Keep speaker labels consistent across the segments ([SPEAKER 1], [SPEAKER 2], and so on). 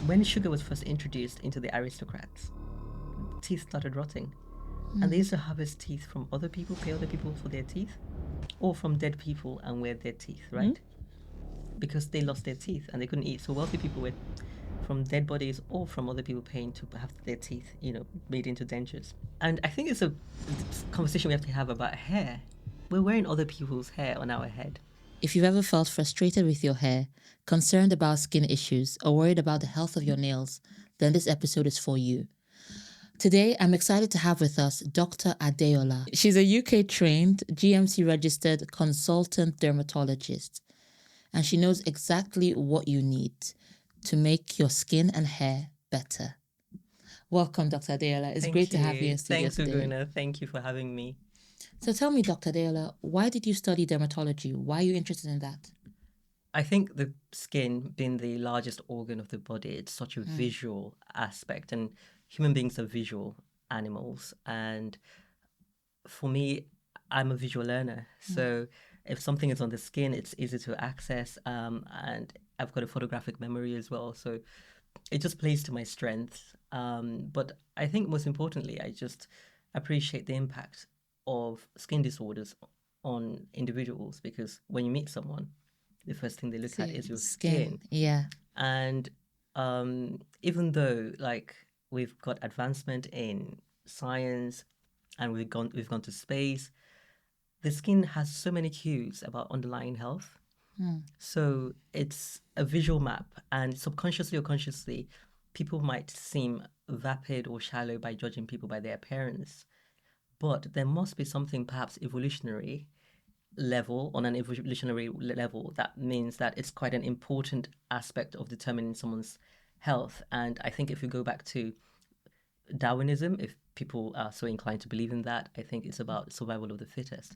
[SPEAKER 1] when sugar was first introduced into the aristocrats, teeth started rotting. And they used to harvest teeth from other people, pay other people for their teeth, or from dead people and wear their teeth, right? Because they lost their teeth and they couldn't eat. So wealthy people were from dead bodies or from other people paying to have their teeth, made into dentures. And I think it's a conversation we have to have about hair. We're wearing other people's hair on our head.
[SPEAKER 2] If you've ever felt frustrated with your hair, concerned about skin issues, or worried about the health of your nails, then this episode is for you. Today, I'm excited to have with us Dr. Adeola. She's a UK-trained, GMC-registered consultant dermatologist, and she knows exactly what you need to make your skin and hair better. Welcome, Dr. Adeola. It's great to have you in studio
[SPEAKER 1] Thanks,
[SPEAKER 2] today.
[SPEAKER 1] Ugonna. Thank you for having me.
[SPEAKER 2] So tell me, Dr. Adeola, why did you study dermatology? Why are you interested in that?
[SPEAKER 1] I think the skin being the largest organ of the body, it's such a visual aspect, and human beings are visual animals. And for me, I'm a visual learner. So if something is on the skin, it's easy to access. And I've got a photographic memory as well. So it just plays to my strengths. But I think most importantly, I just appreciate the impact of skin disorders on individuals, because when you meet someone, the first thing they look at is your skin.
[SPEAKER 2] Yeah.
[SPEAKER 1] And even though we've got advancement in science and we've gone to space, the skin has so many cues about underlying health. So it's a visual map, and subconsciously or consciously, people might seem vapid or shallow by judging people by their appearance. But there must be something perhaps evolutionary level, on an evolutionary level, that means that it's quite an important aspect of determining someone's health. And I think if we go back to Darwinism, if people are so inclined to believe in that, I think it's about survival of the fittest.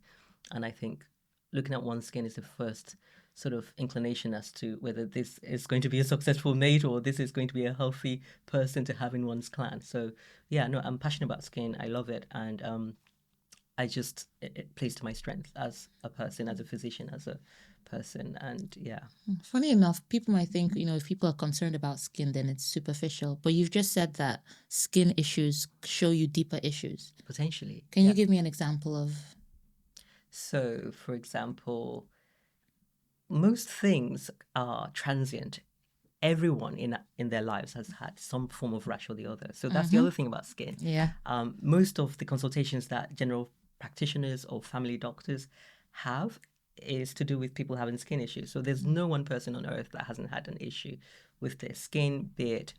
[SPEAKER 1] And I think looking at one's skin is the first sort of inclination as to whether this is going to be a successful mate or this is going to be a healthy person to have in one's clan. So yeah, no, I'm passionate about skin. I love it. And it plays to my strength as a person, as a physician, as a person. And yeah.
[SPEAKER 2] Funny enough, people might think, if people are concerned about skin, then it's superficial. But you've just said that skin issues show you deeper issues.
[SPEAKER 1] Potentially.
[SPEAKER 2] Can you give me an example of?
[SPEAKER 1] So, for example, most things are transient. Everyone in their lives has had some form of rash or the other. So that's the other thing about skin.
[SPEAKER 2] Yeah.
[SPEAKER 1] Most of the consultations that general practitioners or family doctors have is to do with people having skin issues. So there's no one person on earth that hasn't had an issue with their skin, be it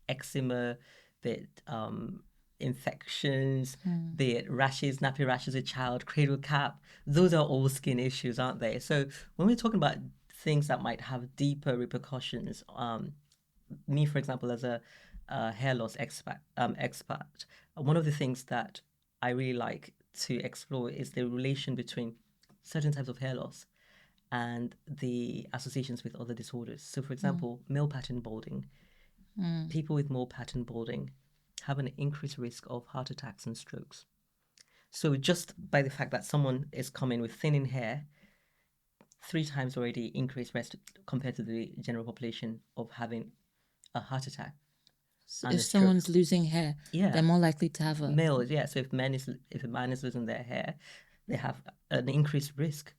[SPEAKER 1] eczema, be it infections, be it rashes, nappy rashes, a child, cradle cap. Those are all skin issues, aren't they? So when we're talking about things that might have deeper repercussions, me, for example, as a hair loss expert, one of the things that I really like to explore is the relation between certain types of hair loss and the associations with other disorders. So, for example, male pattern balding. People with male pattern balding have an increased risk of heart attacks and strokes. So, just by the fact that someone is coming with thinning hair, 3 times already increased risk compared to the general population of having a heart attack.
[SPEAKER 2] So if someone's losing hair, they're more likely to have a
[SPEAKER 1] males. Yeah, so if a man is losing their hair, they have an increased risk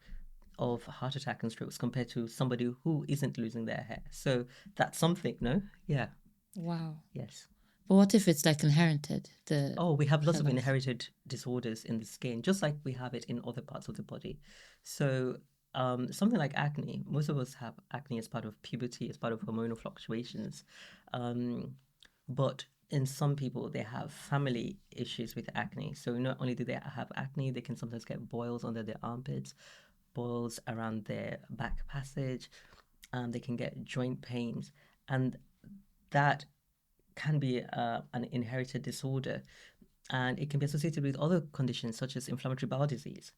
[SPEAKER 1] of heart attack and strokes compared to somebody who isn't losing their hair. So that's something, no? Yeah.
[SPEAKER 2] Wow.
[SPEAKER 1] Yes.
[SPEAKER 2] But what if it's like inherited?
[SPEAKER 1] We have lots of inherited disorders in the skin, just like we have it in other parts of the body. So something like acne, most of us have acne as part of puberty, as part of hormonal fluctuations. But in some people, they have family issues with acne. So not only do they have acne, they can sometimes get boils under their armpits, boils around their back passage, they can get joint pains. And that can be an inherited disorder. And it can be associated with other conditions such as inflammatory bowel disease.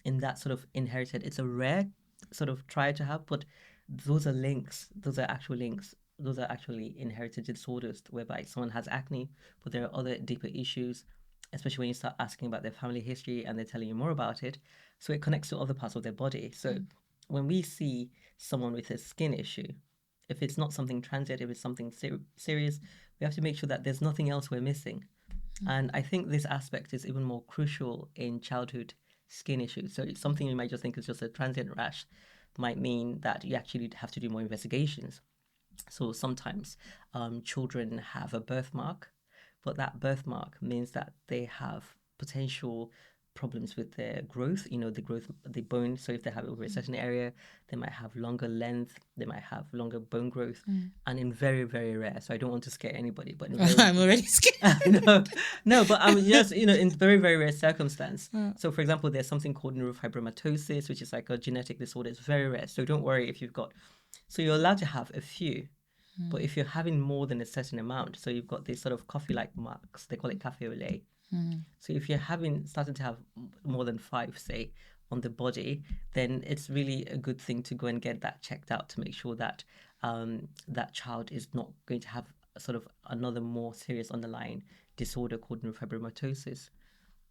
[SPEAKER 1] In that sort of inherited, it's a rare sort of try to have, but those are links. Those are actual links. Those are actually inherited disorders whereby someone has acne, but there are other deeper issues, especially when you start asking about their family history and they're telling you more about it. So it connects to other parts of their body. So when we see someone with a skin issue, if it's not something transient, if it's something serious, we have to make sure that there's nothing else we're missing. And I think this aspect is even more crucial in childhood skin issues. So it's something you might just think is just a transient rash might mean that you actually have to do more investigations. So sometimes children have a birthmark, but that birthmark means that they have potential problems with their growth, the growth of the bone. So if they have over a certain area, they might have longer length, they might have longer bone growth, and in very, very rare. So I don't want to scare anybody, but in very
[SPEAKER 2] I'm already scared.
[SPEAKER 1] no, but I'm just, in very, very rare circumstance. So for example, there's something called neurofibromatosis, which is like a genetic disorder. It's very rare. So don't worry if you've got, so you're allowed to have a few. But if you're having more than a certain amount, so you've got these sort of coffee-like marks, they call it cafe au lait. So if you're starting to have more than 5, say, on the body, then it's really a good thing to go and get that checked out to make sure that that child is not going to have sort of another more serious underlying disorder called neurofibromatosis,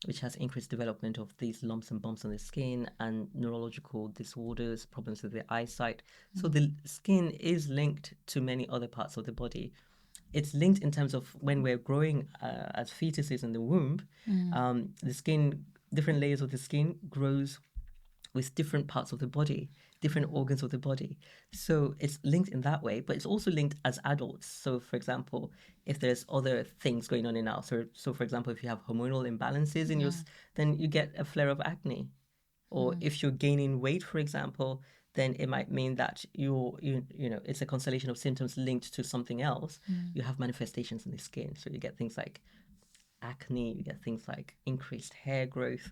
[SPEAKER 1] which has increased development of these lumps and bumps on the skin and neurological disorders, problems with the eyesight. So the skin is linked to many other parts of the body. It's linked in terms of when we're growing as fetuses in the womb, the skin, different layers of the skin grows with different parts of the body, different organs of the body. So it's linked in that way, but it's also linked as adults. So for example, if there's other things going on in our, so for example, if you have hormonal imbalances in your, then you get a flare of acne. Or if you're gaining weight, for example, then it might mean that it's a constellation of symptoms linked to something else. You have manifestations in the skin. So you get things like acne, you get things like increased hair growth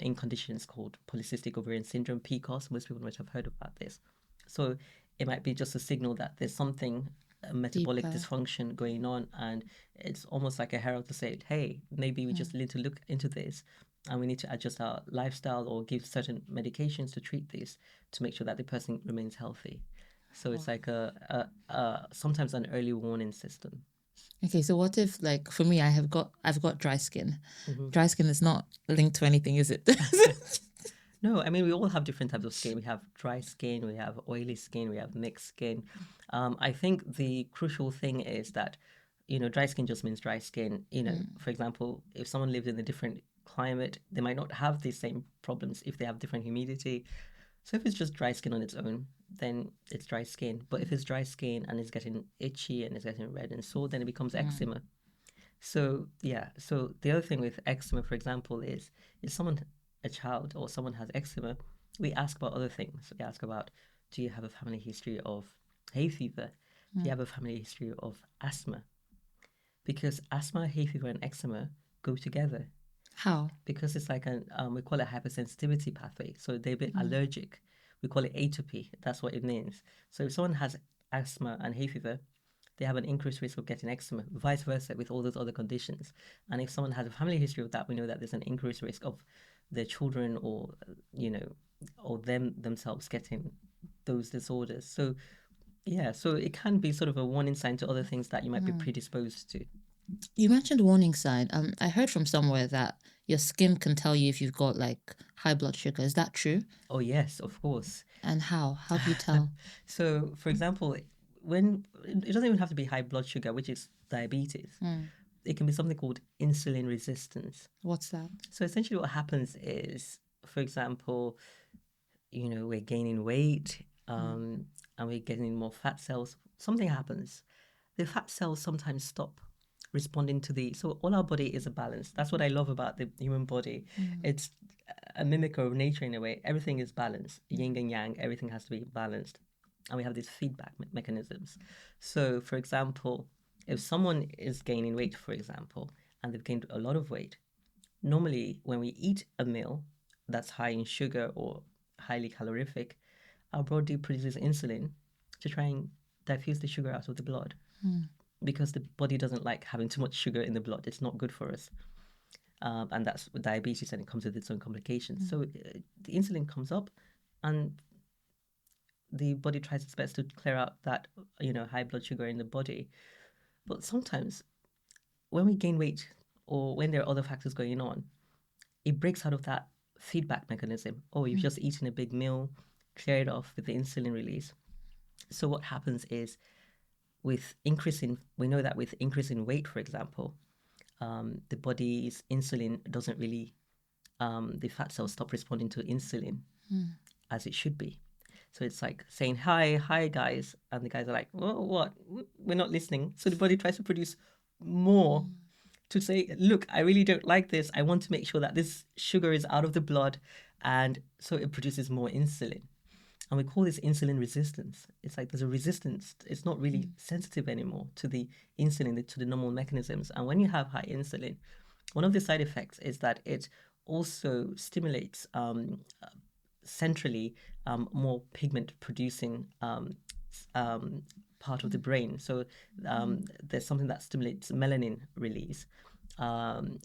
[SPEAKER 1] in conditions called polycystic ovarian syndrome, PCOS. Most people might have heard about this. So it might be just a signal that there's something, a metabolic
[SPEAKER 2] Deeper.
[SPEAKER 1] dysfunction going on, and it's almost like a herald to say, hey, maybe we just need to look into this, and we need to adjust our lifestyle or give certain medications to treat this to make sure that the person remains healthy. So it's like a sometimes an early warning system.
[SPEAKER 2] Okay, so what if, like, for me, I've got dry skin.
[SPEAKER 1] Mm-hmm.
[SPEAKER 2] Dry skin is not linked to anything, is it?
[SPEAKER 1] No, I mean, we all have different types of skin. We have dry skin, we have oily skin, we have mixed skin. I think the crucial thing is that, dry skin just means dry skin. For example, if someone lives in a different climate, they might not have the same problems if they have different humidity. So if it's just dry skin on its own, then it's dry skin. But if it's dry skin and it's getting itchy and it's getting red and sore, then it becomes eczema. So yeah, so the other thing with eczema, for example, is someone, a child or someone has eczema, we ask about other things. We ask about, do you have a family history of hay fever? Do you have a family history of asthma? Because asthma, hay fever, and eczema go together.
[SPEAKER 2] How?
[SPEAKER 1] Because it's like we call it hypersensitivity pathway. So they're a bit allergic. We call it atopy. That's what it means. So if someone has asthma and hay fever, they have an increased risk of getting eczema, vice versa with all those other conditions. And if someone has a family history of that, we know that there's an increased risk of their children or, or themselves getting those disorders. So, yeah, so it can be sort of a warning sign to other things that you might be predisposed to.
[SPEAKER 2] You mentioned warning sign. I heard from somewhere that your skin can tell you if you've got like high blood sugar. Is that true?
[SPEAKER 1] Oh, yes, of course.
[SPEAKER 2] And how? How do you tell?
[SPEAKER 1] So, for example, when it doesn't even have to be high blood sugar, which is diabetes. It can be something called insulin resistance.
[SPEAKER 2] What's that?
[SPEAKER 1] So essentially what happens is, for example, we're gaining weight and we're getting more fat cells. Something happens. The fat cells sometimes stop responding to so all our body is a balance. That's what I love about the human body. It's a mimic of nature in a way. Everything is balanced, yin and yang, everything has to be balanced. And we have these feedback mechanisms. So, for example, if someone is gaining weight, for example, and they've gained a lot of weight, normally when we eat a meal that's high in sugar or highly calorific, our body produces insulin to try and diffuse the sugar out of the blood because the body doesn't like having too much sugar in the blood. It's not good for us. And that's with diabetes, and it comes with its own complications. So the insulin comes up and the body tries its best to clear out that, high blood sugar in the body. But sometimes when we gain weight or when there are other factors going on, it breaks out of that feedback mechanism. Oh, you've just eaten a big meal, clear it off with the insulin release. So what happens is we know that with increase in weight, for example, the body's insulin doesn't really, the fat cells stop responding to insulin as it should be. So it's like saying, hi, guys. And the guys are like, well, what? We're not listening. So the body tries to produce more to say, look, I really don't like this. I want to make sure that this sugar is out of the blood. And so it produces more insulin. And we call this insulin resistance. It's like there's a resistance. It's not really sensitive anymore to the insulin, to the normal mechanisms. And when you have high insulin, one of the side effects is that it also stimulates centrally more pigment producing part of the brain. So there's something that stimulates melanin release, um,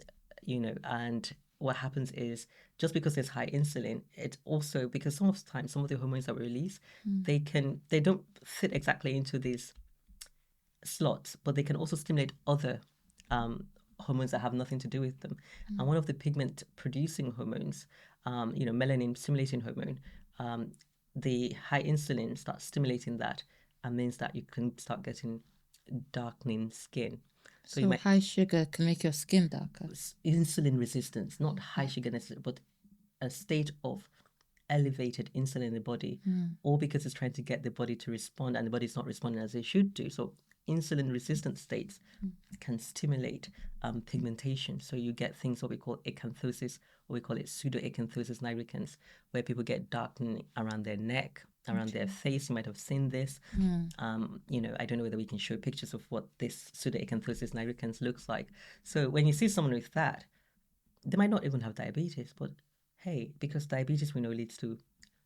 [SPEAKER 1] and what happens is just because there's high insulin, it also, because some of the time, some of the hormones that we release, they don't fit exactly into these slots, but they can also stimulate other hormones that have nothing to do with them. And one of the pigment producing hormones, melanin stimulating hormone, the high insulin starts stimulating that and means that you can start getting darkening skin.
[SPEAKER 2] So you might, high sugar can make your skin darker.
[SPEAKER 1] Insulin resistance, not high sugar necessarily, but a state of elevated insulin in the body, all because it's trying to get the body to respond and the body's not responding as it should do. So insulin resistant states can stimulate pigmentation. So you get things what we call acanthosis, or we call it pseudoacanthosis nigricans, where people get darkening around their neck, around their face. You might have seen this. I don't know whether we can show pictures of what this pseudoacanthosis nigricans looks like. So when you see someone with that, they might not even have diabetes, but hey, because diabetes we know leads to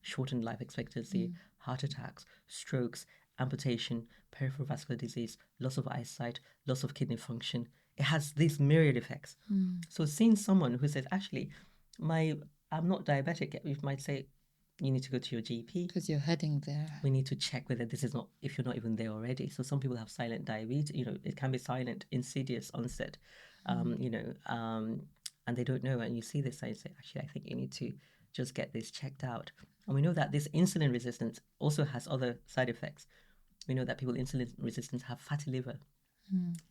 [SPEAKER 1] shortened life expectancy, heart attacks, strokes, amputation, peripheral vascular disease, loss of eyesight, loss of kidney function. It has these myriad effects. So seeing someone who says, actually, I'm not diabetic yet, we might say, you need to go to your GP.
[SPEAKER 2] Because you're heading there.
[SPEAKER 1] We need to check whether this is not, if you're not even there already. So some people have silent diabetes, it can be silent, insidious onset, and they don't know. And you see this and you say, actually, I think you need to just get this checked out. And we know that this insulin resistance also has other side effects. We know that people with insulin resistance have fatty liver.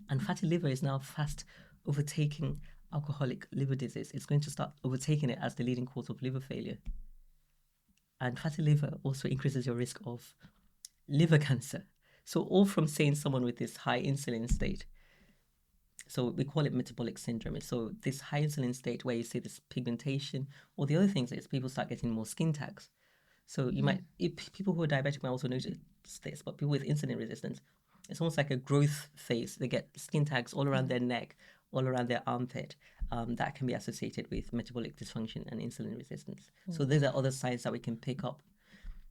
[SPEAKER 1] And fatty liver is now fast overtaking alcoholic liver disease. It's going to start overtaking it as the leading cause of liver failure. And fatty liver also increases your risk of liver cancer. So all from saying someone with this high insulin state. So we call it metabolic syndrome. So this high insulin state where you see this pigmentation, or the other things is people start getting more skin tags. So you might, people who are diabetic might also notice this, but people with insulin resistance, it's almost like a growth phase. They get skin tags all around their neck, all around their armpit. That can be associated with metabolic dysfunction and insulin resistance. So these are other signs that we can pick up.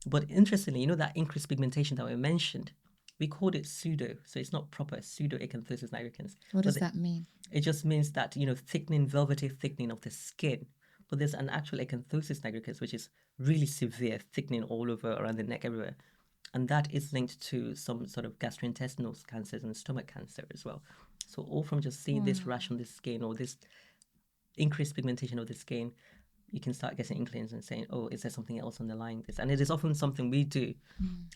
[SPEAKER 1] But interestingly, that increased pigmentation that we mentioned, we called it pseudo. So it's not proper pseudoacanthosis nigricans.
[SPEAKER 2] What does that mean?
[SPEAKER 1] It just means that, thickening, velvety thickening of the skin. But there's an actual acanthosis nigricans, which is really severe, thickening all over, around the neck, everywhere. And that is linked to some sort of gastrointestinal cancers and stomach cancer as well. So all from just seeing this rash on the skin or this increased pigmentation of the skin, you can start getting inklings and saying, oh, is there something else underlying this? And it is often something we do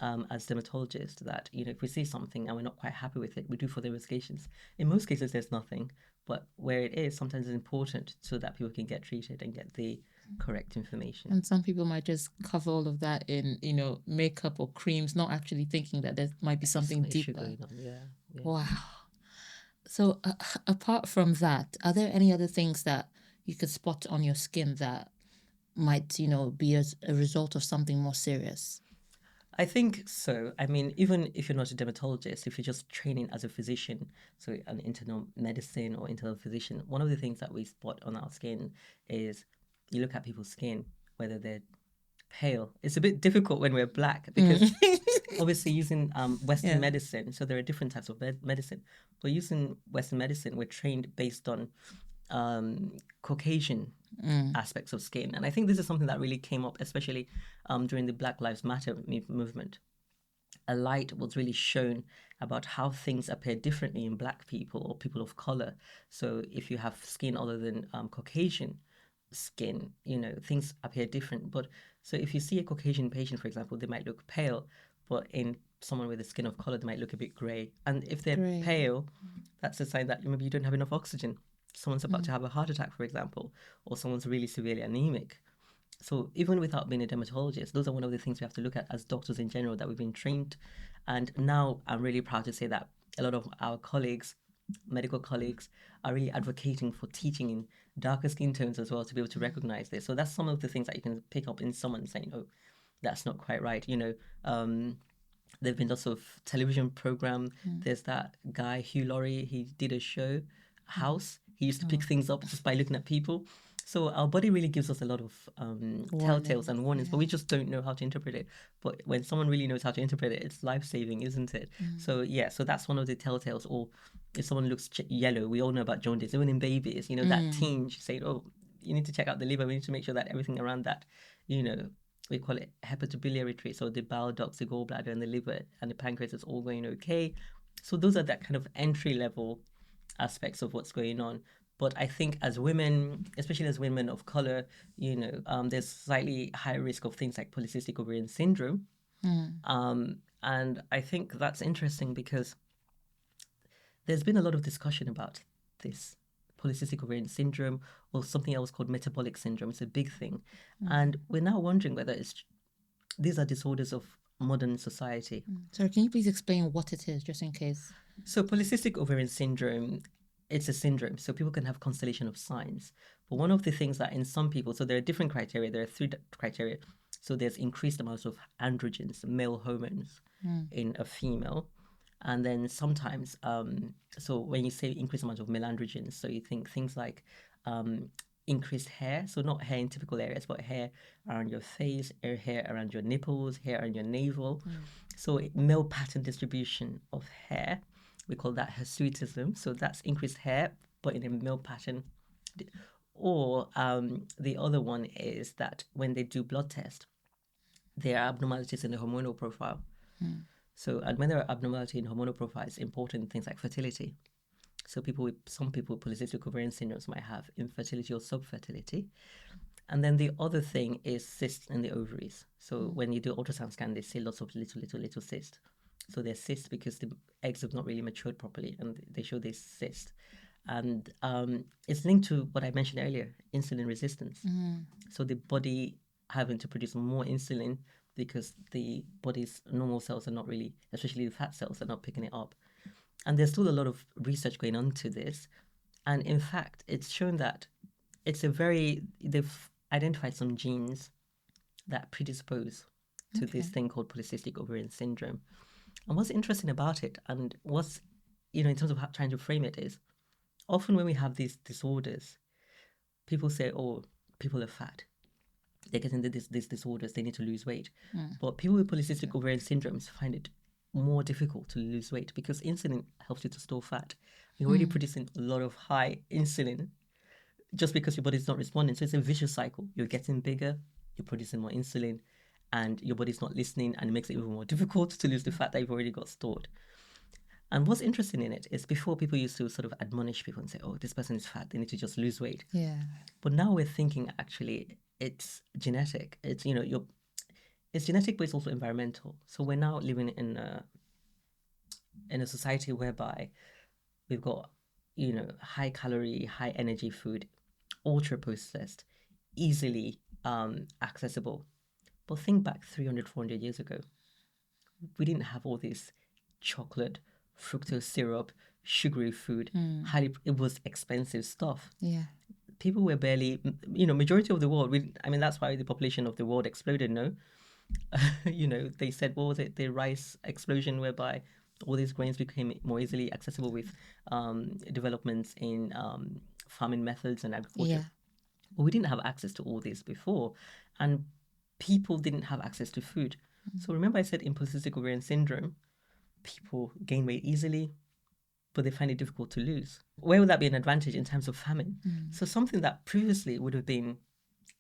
[SPEAKER 1] as dermatologists that, if we see something and we're not quite happy with it, we do further investigations. In most cases, there's nothing. But where it is, sometimes it's important so that people can get treated and get the correct information.
[SPEAKER 2] And some people might just cover all of that in, makeup or creams, not actually thinking that there might be something deeper.
[SPEAKER 1] Going on. Yeah.
[SPEAKER 2] Wow. So apart from that, are there any other things that you could spot on your skin that might, be as a result of something more serious?
[SPEAKER 1] I think so. I mean, even if you're not a dermatologist, if you're just training as a physician, so an internal medicine or internal physician, one of the things that we spot on our skin is you look at people's skin, whether they're pale. It's a bit difficult when we're black because obviously using Western medicine, so there are different types of medicine. But using Western medicine, we're trained based on Caucasian aspects of skin. And I think this is something that really came up, especially during the Black Lives Matter movement. A light was really shown about how things appear differently in Black people or people of color. So if you have skin other than Caucasian skin, things appear different. But so if you see a Caucasian patient, for example, they might look pale, but in someone with a skin of color, they might look a bit gray. And if they're
[SPEAKER 2] Gray.
[SPEAKER 1] pale, that's a sign that maybe you don't have enough oxygen. Someone's about to have a heart attack, for example, or someone's really severely anemic. So even without being a dermatologist, those are one of the things we have to look at as doctors in general, that we've been trained. And now I'm really proud to say that a lot of our colleagues, medical colleagues, are really advocating for teaching in darker skin tones as well, to be able to recognize this. So that's some of the things that you can pick up in someone saying, oh, that's not quite right. There've been lots of television program. There's that guy Hugh Laurie. He did a show, House. He used to pick things up just by looking at people. So our body really gives us a lot of telltales and warnings, but we just don't know how to interpret it. But when someone really knows how to interpret it, it's life-saving, isn't it? So that's one of the telltales. Or if someone looks yellow, we all know about jaundice, even in babies, that tinge, saying, oh, you need to check out the liver. We need to make sure that everything around that, we call it hepatobiliary tree. So the bile ducts, the gallbladder and the liver and the pancreas is all going okay. So those are that kind of entry level aspects of what's going on. But I think as women, especially as women of color, there's slightly higher risk of things like polycystic ovarian syndrome. And I think that's interesting because there's been a lot of discussion about this polycystic ovarian syndrome, or something else called metabolic syndrome. It's a big thing. And we're now wondering whether these are disorders of modern society.
[SPEAKER 2] So can you please explain what it is, just in case?
[SPEAKER 1] So polycystic ovarian syndrome, it's a syndrome. So people can have constellation of signs. But one of the things that in some people, so there are different criteria. There are 3 criteria. So there's increased amounts of androgens, male hormones in a female. And then sometimes, so when you say increased amount of male androgens, so you think things like increased hair. So not hair in typical areas, but hair around your face, hair around your nipples, hair around your navel. So male pattern distribution of hair. We call that hirsutism. So that's increased hair, but in a male pattern. Or the other one is that when they do blood test, there are abnormalities in the hormonal profile. So, and when there are abnormality in hormonal profile, it's important things like fertility. So some people with polycystic ovarian syndromes might have infertility or subfertility. And then the other thing is cysts in the ovaries. So when you do ultrasound scan, they see lots of little cysts. So they're cysts because the eggs have not really matured properly, and they show this cyst. And it's linked to what I mentioned earlier, insulin resistance. So the body having to produce more insulin because the body's normal cells are not really, especially the fat cells, are not picking it up. And there's still a lot of research going on to this. And in fact, it's shown that they've identified some genes that predispose to this thing called polycystic ovarian syndrome. And what's interesting about it, and what's, in terms of trying to frame it, is often when we have these disorders, people say, oh, people are fat. They get into these disorders, they need to lose weight. But people with polycystic ovarian syndromes find it more difficult to lose weight because insulin helps you to store fat. You're already producing a lot of high insulin just because your body's not responding. So it's a vicious cycle. You're getting bigger, you're producing more insulin, and your body's not listening, and it makes it even more difficult to lose the fat that you've already got stored. And what's interesting in it is before people used to sort of admonish people and say, oh, this person is fat, they need to just lose weight.
[SPEAKER 2] Yeah.
[SPEAKER 1] But now we're thinking actually it's genetic. It's, it's genetic, but it's also environmental. So we're now living in a society whereby we've got, high calorie, high energy food, ultra processed, easily accessible. But think back 300, 400 years ago. We didn't have all this chocolate, fructose syrup, sugary food. It was expensive stuff.
[SPEAKER 2] Yeah.
[SPEAKER 1] People were barely, majority of the world, that's why the population of the world exploded, no? They said, what was it? The rice explosion, whereby all these grains became more easily accessible with developments in farming methods and agriculture.
[SPEAKER 2] Yeah.
[SPEAKER 1] But we didn't have access to all this before. And people didn't have access to food. So remember I said in polycystic ovarian syndrome, people gain weight easily, but they find it difficult to lose. Where would that be an advantage in terms of famine? So something that previously would have been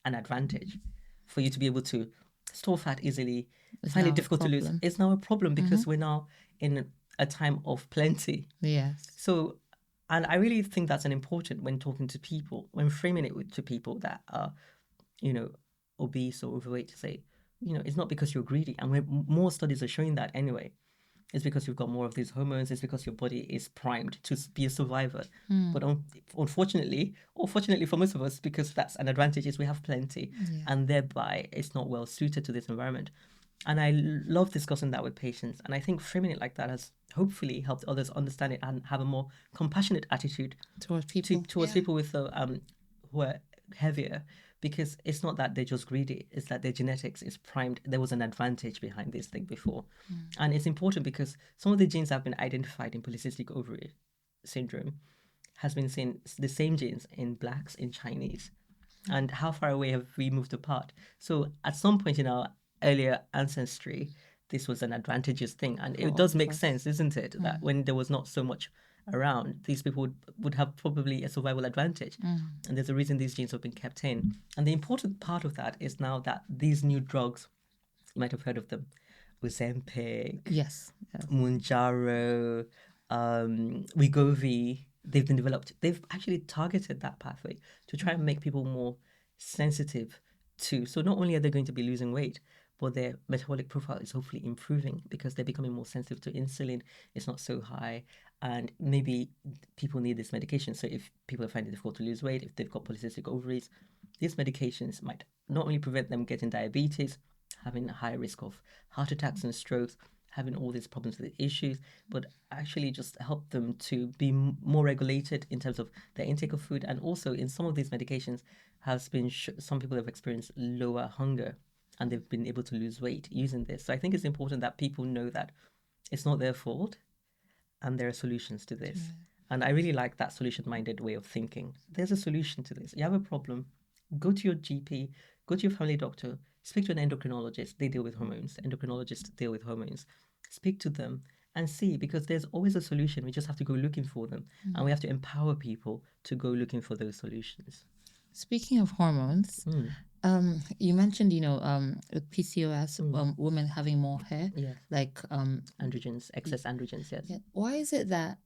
[SPEAKER 1] an advantage for you to be able to store fat easily, find it difficult to lose, is now a problem because we're now in a time of plenty.
[SPEAKER 2] Yes.
[SPEAKER 1] So, and I really think that's an important when talking to people, when framing it to people that are, obese or overweight, to say, it's not because you're greedy. And more studies are showing that anyway. It's because you've got more of these hormones. It's because your body is primed to be a survivor. But unfortunately, or fortunately for most of us, because that's an advantage, is we have plenty, and thereby it's not well suited to this environment. And I love discussing that with patients. And I think framing it like that has hopefully helped others understand it and have a more compassionate attitude
[SPEAKER 2] Towards people.
[SPEAKER 1] towards people with who are heavier, because it's not that they're just greedy, it's that their genetics is primed. There was an advantage behind this thing before. And it's important because some of the genes that have been identified in polycystic ovary syndrome has been seen, the same genes in blacks, in Chinese. And how far away have we moved apart? So at some point in our earlier ancestry, this was an advantageous thing. And it does make sense, isn't it? That when there was not so much around, these people would have probably a survival advantage. And there's a reason these genes have been kept in. And the important part of that is now that these new drugs, you might have heard of them, Ozempic,
[SPEAKER 2] Yes.
[SPEAKER 1] Mounjaro, Wegovy, they've been developed. They've actually targeted that pathway to try and make people more sensitive to. So not only are they going to be losing weight, but their metabolic profile is hopefully improving because they're becoming more sensitive to insulin. It's not so high. And maybe people need this medication. So if people are finding it difficult to lose weight, if they've got polycystic ovaries, these medications might not only prevent them getting diabetes, having a higher risk of heart attacks and strokes, having all these problems with issues, but actually just help them to be more regulated in terms of their intake of food. And also in some of these medications has been, some people have experienced lower hunger and they've been able to lose weight using this. So I think it's important that people know that it's not their fault and there are solutions to this. And I really like that solution-minded way of thinking. There's a solution to this. You have a problem, go to your GP, go to your family doctor, speak to an endocrinologist. They deal with hormones. Endocrinologists deal with hormones. Speak to them and see, because there's always a solution. We just have to go looking for them. And we have to empower people to go looking for those solutions.
[SPEAKER 2] Speaking of hormones, you mentioned, with PCOS, women having more hair, like
[SPEAKER 1] androgens, excess androgens, yes.
[SPEAKER 2] Yeah. Why is it that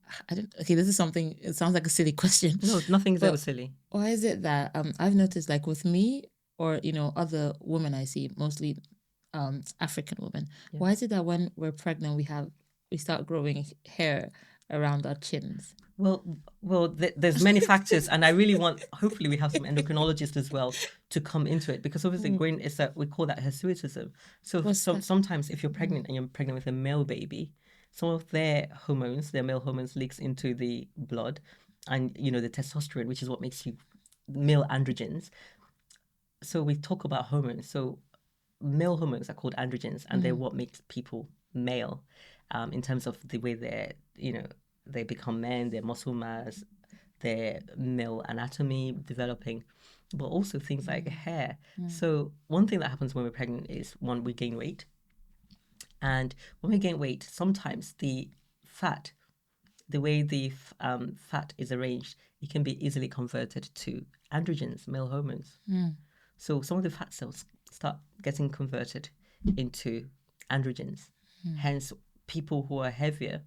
[SPEAKER 2] okay, this is something, it sounds like a silly question.
[SPEAKER 1] No, nothing's ever silly.
[SPEAKER 2] Why is it that I've noticed, like with me or other women I see, mostly African women, why is it that when we're pregnant we start growing hair around our chins?
[SPEAKER 1] Well, there's many factors, and I really want, hopefully we have some endocrinologists as well to come into it, because obviously growing is we call that hirsutism. So sometimes if you're pregnant and you're pregnant with a male baby, some of their hormones, their male hormones, leaks into the blood, and the testosterone, which is what makes you male androgens. So we talk about hormones. So male hormones are called androgens, and they're what makes people male, in terms of the way they become men, their muscle mass, their male anatomy developing, but also things like hair. So one thing that happens when we're pregnant is, one, we gain weight. And when we gain weight, sometimes the fat, the way the fat is arranged, it can be easily converted to androgens, male hormones. So some of the fat cells start getting converted into androgens. Hence, people who are heavier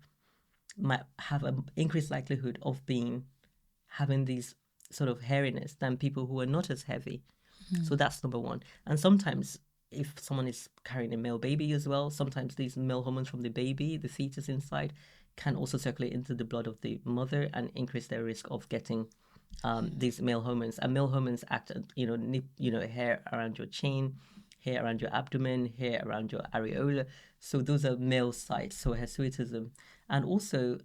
[SPEAKER 1] might have an increased likelihood of having these sort of hairiness than people who are not as heavy. So that's number one. And sometimes if someone is carrying a male baby as well, sometimes these male hormones from the baby, the fetus inside, can also circulate into the blood of the mother and increase their risk of getting these male hormones. And male hormones act, hair around your chin, hair around your abdomen, hair around your areola. So those are male sites, so hirsutism. And also,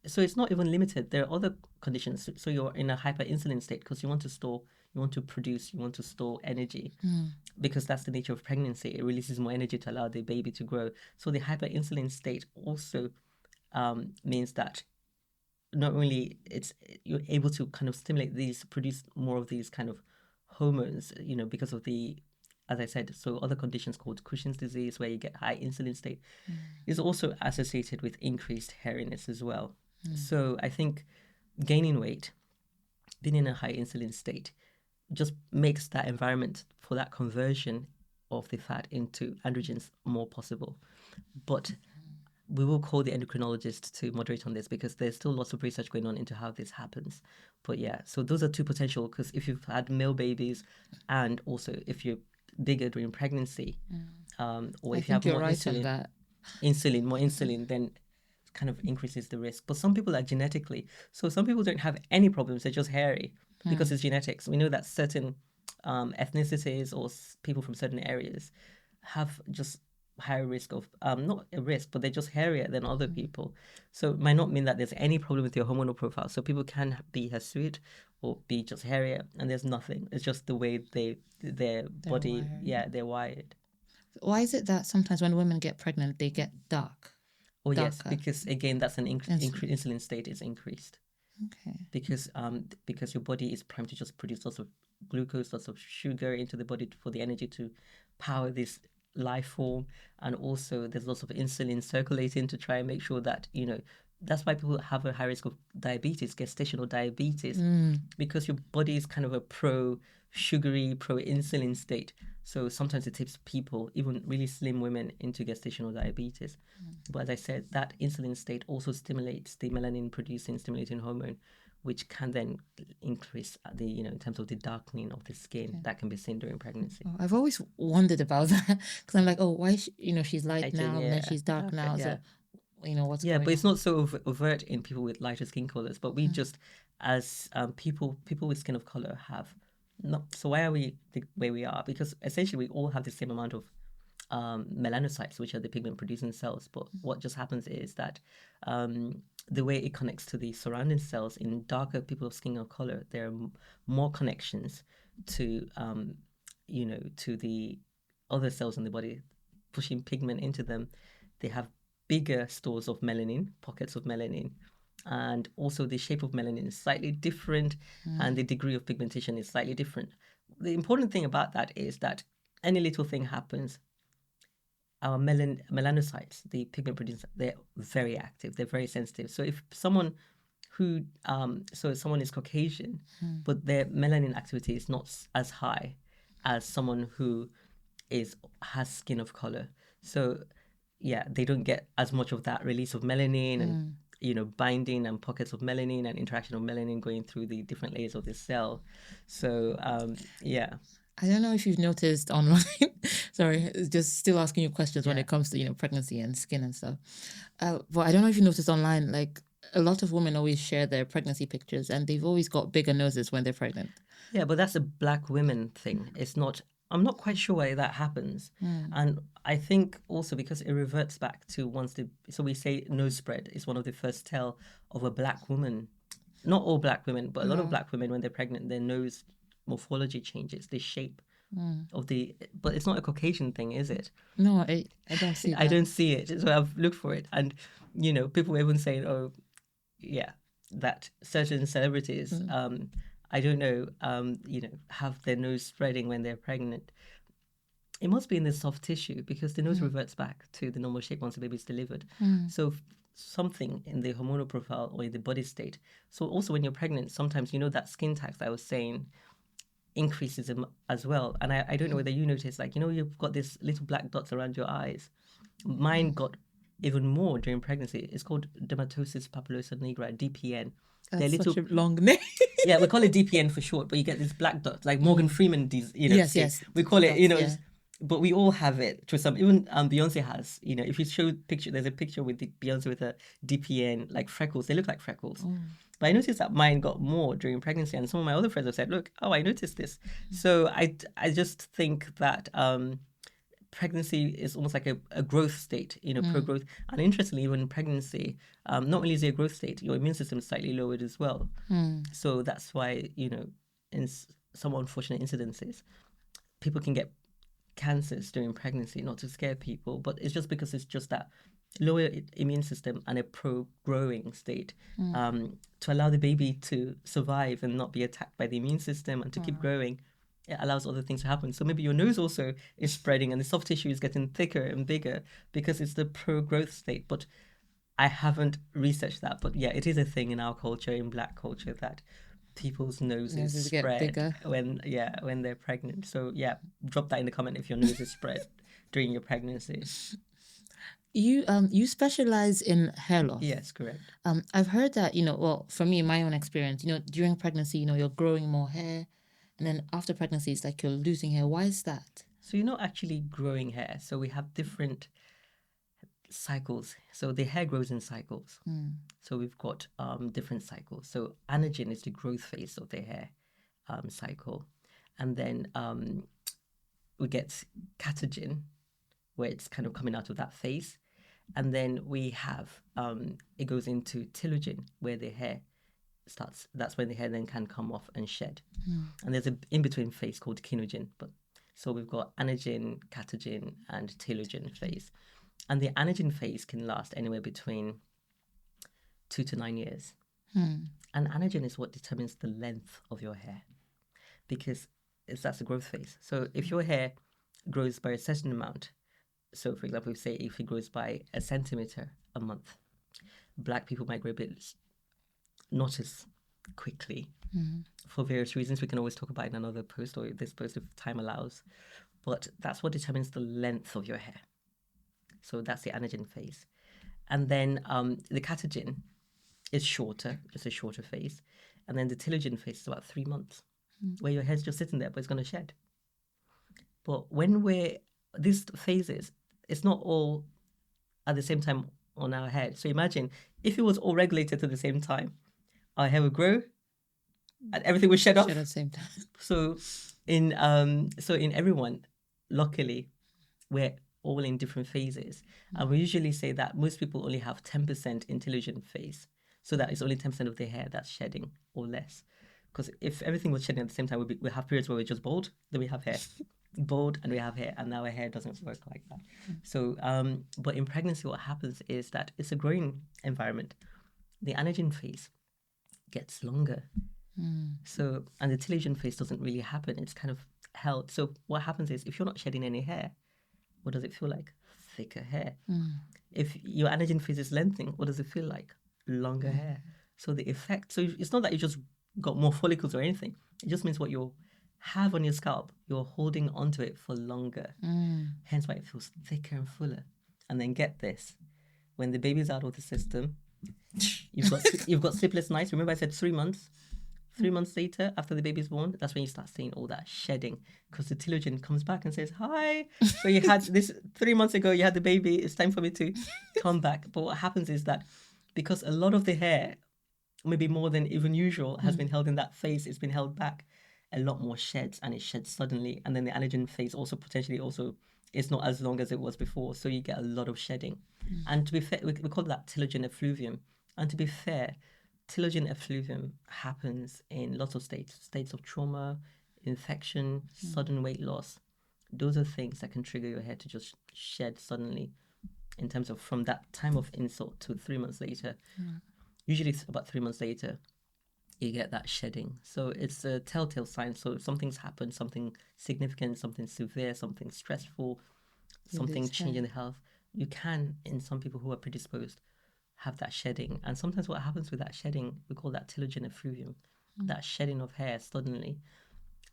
[SPEAKER 1] so it's not even limited. There are other conditions. So you're in a hyperinsulin state because you want to store, you want to produce, you want to store energy, because that's the nature of pregnancy. It releases more energy to allow the baby to grow. So the hyperinsulin state also means that not only you're able to kind of stimulate these, produce more of these kind of hormones, because of the, as I said, so other conditions called Cushing's disease, where you get high insulin state, is also associated with increased hairiness as well. So I think gaining weight, being in a high insulin state, just makes that environment for that conversion of the fat into androgens more possible. But we will call the endocrinologist to moderate on this, because there's still lots of research going on into how this happens. But yeah, so those are two potential, because if you've had male babies and also if you're bigger during pregnancy, or if you have more
[SPEAKER 2] right
[SPEAKER 1] insulin,
[SPEAKER 2] on that.
[SPEAKER 1] more insulin, then kind of increases the risk. But some people are genetically, so some people don't have any problems, they're just hairy because it's genetics. We know that certain ethnicities or people from certain areas have just higher risk of not a risk, but they're just hairier than other people. So it might not mean that there's any problem with your hormonal profile. So people can be hirsute or be just hairier, and there's nothing. It's just the way their body,
[SPEAKER 2] wired.
[SPEAKER 1] they're wired.
[SPEAKER 2] Why is it that sometimes when women get pregnant, they get dark?
[SPEAKER 1] Oh yes,
[SPEAKER 2] Darker.
[SPEAKER 1] because again, that's an insulin state is increased.
[SPEAKER 2] Okay.
[SPEAKER 1] Because your body is primed to just produce lots of glucose, lots of sugar into the body for the energy to power this life form, and also there's lots of insulin circulating to try and make sure that that's why people have a high risk of diabetes, gestational diabetes, because your body is kind of a pro-sugary, pro-insulin state. So sometimes it tips people, even really slim women, into gestational diabetes. But as I said, that insulin state also stimulates the melanin-producing stimulating hormone, which can then increase the in terms of the darkening of the skin that can be seen during pregnancy.
[SPEAKER 2] Oh, I've always wondered about that because I'm like, oh, why she's light now and then she's dark
[SPEAKER 1] Okay,
[SPEAKER 2] now.
[SPEAKER 1] yeah.
[SPEAKER 2] So what's
[SPEAKER 1] Yeah,
[SPEAKER 2] going
[SPEAKER 1] but it's
[SPEAKER 2] on?
[SPEAKER 1] not so overt in people with lighter skin colors. But we just, as people with skin of color have not. So why are we the way we are? Because essentially we all have the same amount of melanocytes, which are the pigment producing cells. But what just happens is that the way it connects to the surrounding cells in darker people of skin of color, there are more connections to to the other cells in the body, pushing pigment into them. They have bigger stores of melanin, pockets of melanin, and also the shape of melanin is slightly different, and the degree of pigmentation is slightly different. The important thing about that is that any little thing happens, our melanocytes, the pigment producers, they're very active, they're very sensitive. So if someone someone is Caucasian, but their melanin activity is not as high as someone who has skin of color. So yeah, they don't get as much of that release of melanin and binding and pockets of melanin and interaction of melanin going through the different layers of the cell. So yeah.
[SPEAKER 2] I don't know if you've noticed online. Sorry, just still asking you questions when it comes to pregnancy and skin and stuff. But I don't know if you noticed online, like a lot of women always share their pregnancy pictures, and they've always got bigger noses when they're pregnant.
[SPEAKER 1] Yeah, but that's a Black women thing. It's not. I'm not quite sure why that happens, and I think also because it reverts back to so we say nose spread is one of the first tell of a Black woman. Not all Black women, but a lot of Black women when they're pregnant, their nose morphology changes, the shape of but it's not a Caucasian thing, is it?
[SPEAKER 2] No, I don't see that.
[SPEAKER 1] I don't see it. So I've looked for it, and people were even saying, "Oh, yeah, that certain celebrities, I don't know, have their nose spreading when they're pregnant." It must be in the soft tissue because the nose reverts back to the normal shape once the baby is delivered. So something in the hormonal profile or in the body state. So also when you're pregnant, sometimes that skin tax that I was saying increases as well. And I don't know whether you notice, like, you've got these little black dots around your eyes. Mine got even more during pregnancy. It's called dermatosis papulosa nigra, DPN.
[SPEAKER 2] That's such a long name.
[SPEAKER 1] Yeah, we call it DPN for short, but you get these black dots, like Morgan Freeman,
[SPEAKER 2] Yes.
[SPEAKER 1] we call it,
[SPEAKER 2] Dots,
[SPEAKER 1] but we all have it to some. Even Beyonce has, if you show picture, there's a picture with Beyonce with a DPN, like freckles. They look like freckles. But I noticed that mine got more during pregnancy, and some of my other friends have said, "Look, I noticed this." So I just think that pregnancy is almost like a growth state, pro-growth. And interestingly, even in pregnancy, not only is it a growth state, your immune system is slightly lowered as well. So that's why, in some unfortunate incidences, people can get cancers during pregnancy, not to scare people, but it's just because it's just that lower immune system and a pro-growing state to allow the baby to survive and not be attacked by the immune system and to keep growing. It allows other things to happen. So maybe your nose also is spreading and the soft tissue is getting thicker and bigger because it's the pro-growth state. But I haven't researched that. But yeah, it is a thing in our culture, in Black culture, that people's noses spread when they're pregnant. So yeah, drop that in the comment if your nose is spread during your pregnancy.
[SPEAKER 2] You specialize in hair loss.
[SPEAKER 1] Yes, correct.
[SPEAKER 2] I've heard that, well, for me, in my own experience, during pregnancy, you're growing more hair, and then after pregnancy, it's like you're losing hair. Why is that?
[SPEAKER 1] So you're not actually growing hair. So we have different cycles. So the hair grows in cycles. So we've got different cycles. So anagen is the growth phase of the hair cycle. And then we get catagen, where it's kind of coming out of that phase. And then we have, it goes into telogen, where the hair starts. That's when the hair then can come off and shed. And there's an in-between phase called kinogen. So we've got anagen, catagen, and telogen phase. And the anagen phase can last anywhere between 2 to 9 years. And anagen is what determines the length of your hair, because that's the growth phase. So if your hair grows by a certain amount, so for example, say if it grows by a centimeter a month, Black people might grow a bit not as quickly for various reasons. We can always talk about it in another post or this post if time allows. But that's what determines the length of your hair. So that's the anagen phase. And then the catagen is shorter. It's a shorter phase. And then the telogen phase is about 3 months, where your hair's just sitting there, but it's going to shed. But when these phases, it's not all at the same time on our head. So imagine if it was all regulated at the same time, our hair would grow and everything would shed off.
[SPEAKER 2] Shed at the same time.
[SPEAKER 1] So in everyone, luckily, we're all in different phases. And we usually say that most people only have 10% in telogen phase. So that is only 10% of their hair that's shedding or less. Because if everything was shedding at the same time, we have periods where we're just bald, then we have hair. Bald and we have hair, and now our hair doesn't work like that. So, but in pregnancy, what happens is that it's a growing environment. The anagen phase gets longer. So, and the telogen phase doesn't really happen. It's kind of held. So what happens is if you're not shedding any hair, what does it feel like? Thicker hair. If your anagen phase is lengthening, what does it feel like? Longer hair. So the effect, so it's not that you just got more follicles or anything. It just means what you have on your scalp, you're holding onto it for longer. Hence why it feels thicker and fuller. And then get this, when the baby's out of the system, you've got sleepless nights. Remember I said 3 months? 3 months later, after the baby's born, that's when you start seeing all that shedding, because the telogen comes back and says, hi, so you had this 3 months ago, you had the baby, it's time for me to come back. But what happens is that because a lot of the hair, maybe more than even usual, has been held in that phase, it's been held back, a lot more sheds, and it sheds suddenly. And then the anagen phase also potentially is not as long as it was before, so you get a lot of shedding. And to be fair, we call that telogen effluvium. And to be fair, telogen effluvium happens in lots of states of trauma, infection, sudden weight loss. Those are things that can trigger your hair to just shed suddenly, in terms of from that time of insult to 3 months later. Usually it's about 3 months later, you get that shedding. So it's a telltale sign. So if something's happened, something significant, something severe, something stressful, something changing the health, you can, in some people who are predisposed, have that shedding. And sometimes what happens with that shedding, we call that telogen effluvium, that shedding of hair suddenly,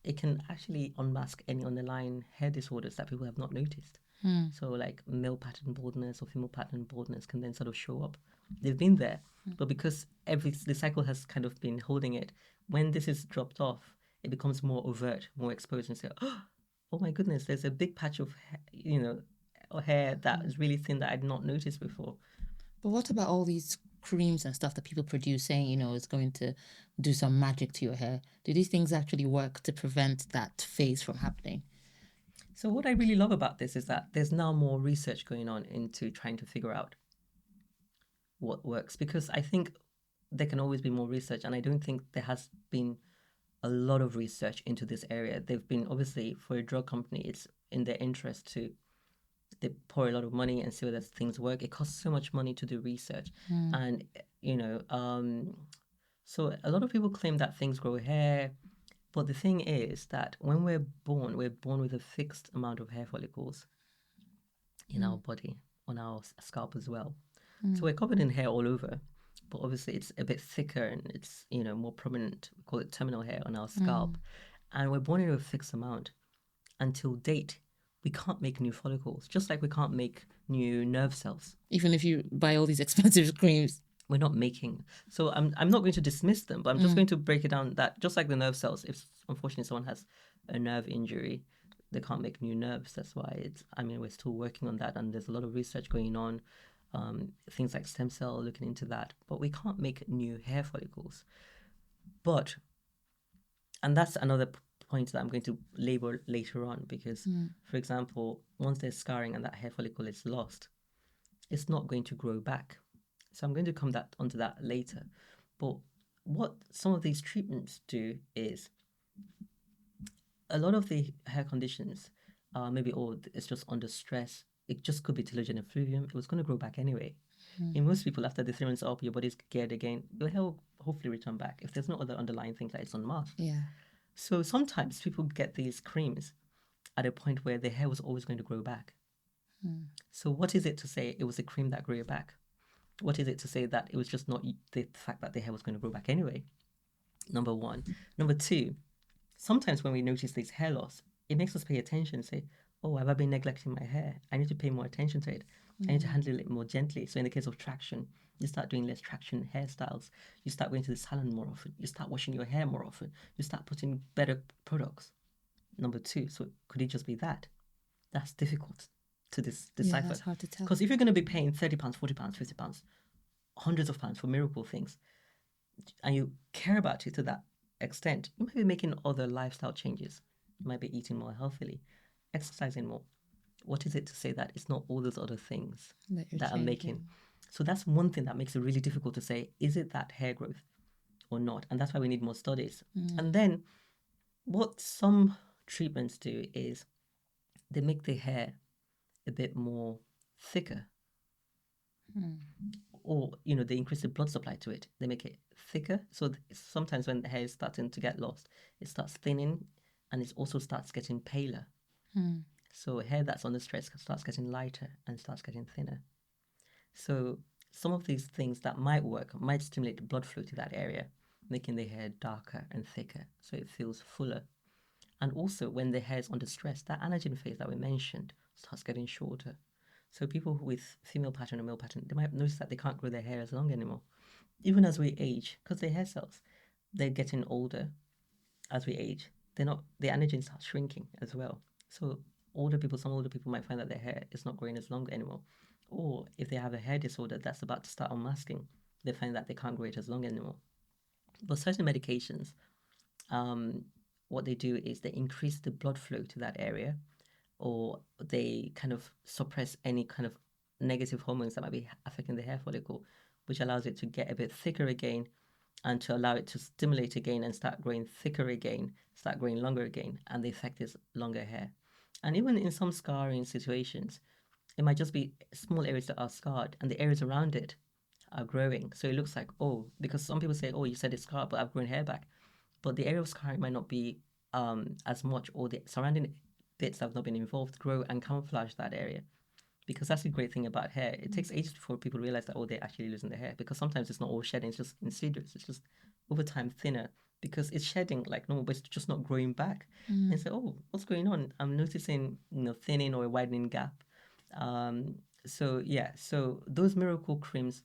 [SPEAKER 1] it can actually unmask any underlying hair disorders that people have not noticed. So like male pattern baldness or female pattern baldness can then sort of show up. They've been there, but because the cycle has kind of been holding it, when this is dropped off, it becomes more overt, more exposed, and say, oh my goodness, there's a big patch of hair that is really thin that I'd not noticed before.
[SPEAKER 2] But what about all these creams and stuff that people produce saying, it's going to do some magic to your hair? Do these things actually work to prevent that phase from happening?
[SPEAKER 1] So what I really love about this is that there's now more research going on into trying to figure out what works, because I think there can always be more research, and I don't think there has been a lot of research into this area. They've been, obviously, for a drug company, it's in their interest they pour a lot of money and see whether things work. It costs so much money to do research. And, so a lot of people claim that things grow hair. But the thing is that when we're born with a fixed amount of hair follicles in our body, on our scalp as well. So we're covered in hair all over, but obviously it's a bit thicker and it's, more prominent. We call it terminal hair on our scalp. And we're born in a fixed amount. Until date, we can't make new follicles, just like we can't make new nerve cells.
[SPEAKER 2] Even if you buy all these expensive creams.
[SPEAKER 1] We're not making. So I'm not going to dismiss them, but I'm just going to break it down that just like the nerve cells, if unfortunately someone has a nerve injury, they can't make new nerves. That's why we're still working on that, and there's a lot of research going on. Things like stem cell, looking into that, but we can't make new hair follicles. And that's another point that I'm going to label later on, because, for example, once there's scarring and that hair follicle is lost, it's not going to grow back. So I'm going to come onto that later. But what some of these treatments do is, a lot of the hair conditions, maybe it's just under stress. It just could be telogen effluvium. It was going to grow back anyway. In most people, after the 3 months up, your body's geared again, your hair will hopefully return back if there's no other underlying things like it's unmasked.
[SPEAKER 2] Yeah.
[SPEAKER 1] So sometimes people get these creams at a point where the hair was always going to grow back. So what is it to say it was a cream that grew it back? What is it to say that it was just not the fact that the hair was going to grow back anyway? Number one. Number two, sometimes when we notice this hair loss, it makes us pay attention and say, oh, have I been neglecting my hair? I need to pay more attention to it. I need to handle it more gently. So in the case of traction, you start doing less traction hairstyles. You start going to the salon more often. You start washing your hair more often. You start putting better products. Number two, so could it just be that? That's difficult to decipher.
[SPEAKER 2] Yeah, that's hard to tell.
[SPEAKER 1] Because if you're going to be paying £30, £40, £50, hundreds of pounds for miracle things, and you care about it to that extent, you might be making other lifestyle changes. You might be eating more healthily, exercising more. What is it to say that it's not all those other things that are making? So that's one thing that makes it really difficult to say, is it that hair growth or not? And that's why we need more studies. And then what some treatments do is they make the hair a bit more thicker. Or, they increase the blood supply to it. They make it thicker. So sometimes when the hair is starting to get lost, it starts thinning, and it also starts getting paler. So hair that's under stress starts getting lighter and starts getting thinner. So some of these things that might work might stimulate the blood flow to that area, making the hair darker and thicker, so it feels fuller. And also, when the hair is under stress, that anagen phase that we mentioned starts getting shorter. So people with female pattern or male pattern, they might notice that they can't grow their hair as long anymore. Even as we age, because their hair cells, they're getting older as we age. The anagen starts shrinking as well. So some older people might find that their hair is not growing as long anymore. Or if they have a hair disorder that's about to start unmasking, they find that they can't grow it as long anymore. But certain medications, what they do is they increase the blood flow to that area, or they kind of suppress any kind of negative hormones that might be affecting the hair follicle, which allows it to get a bit thicker again, and to allow it to stimulate again and start growing thicker again, start growing longer again, and the effect is longer hair. And even in some scarring situations, it might just be small areas that are scarred and the areas around it are growing. So it looks like, because some people say, you said it's scarred, but I've grown hair back. But the area of scarring might not be as much, or the surrounding bits that have not been involved grow and camouflage that area. Because that's the great thing about hair. It takes ages before people realize that, they're actually losing their hair. Because sometimes it's not all shedding, it's just insidious. It's just over time thinner, because it's shedding like normal, but it's just not growing back. And so, what's going on? I'm noticing, thinning or a widening gap. So those miracle creams,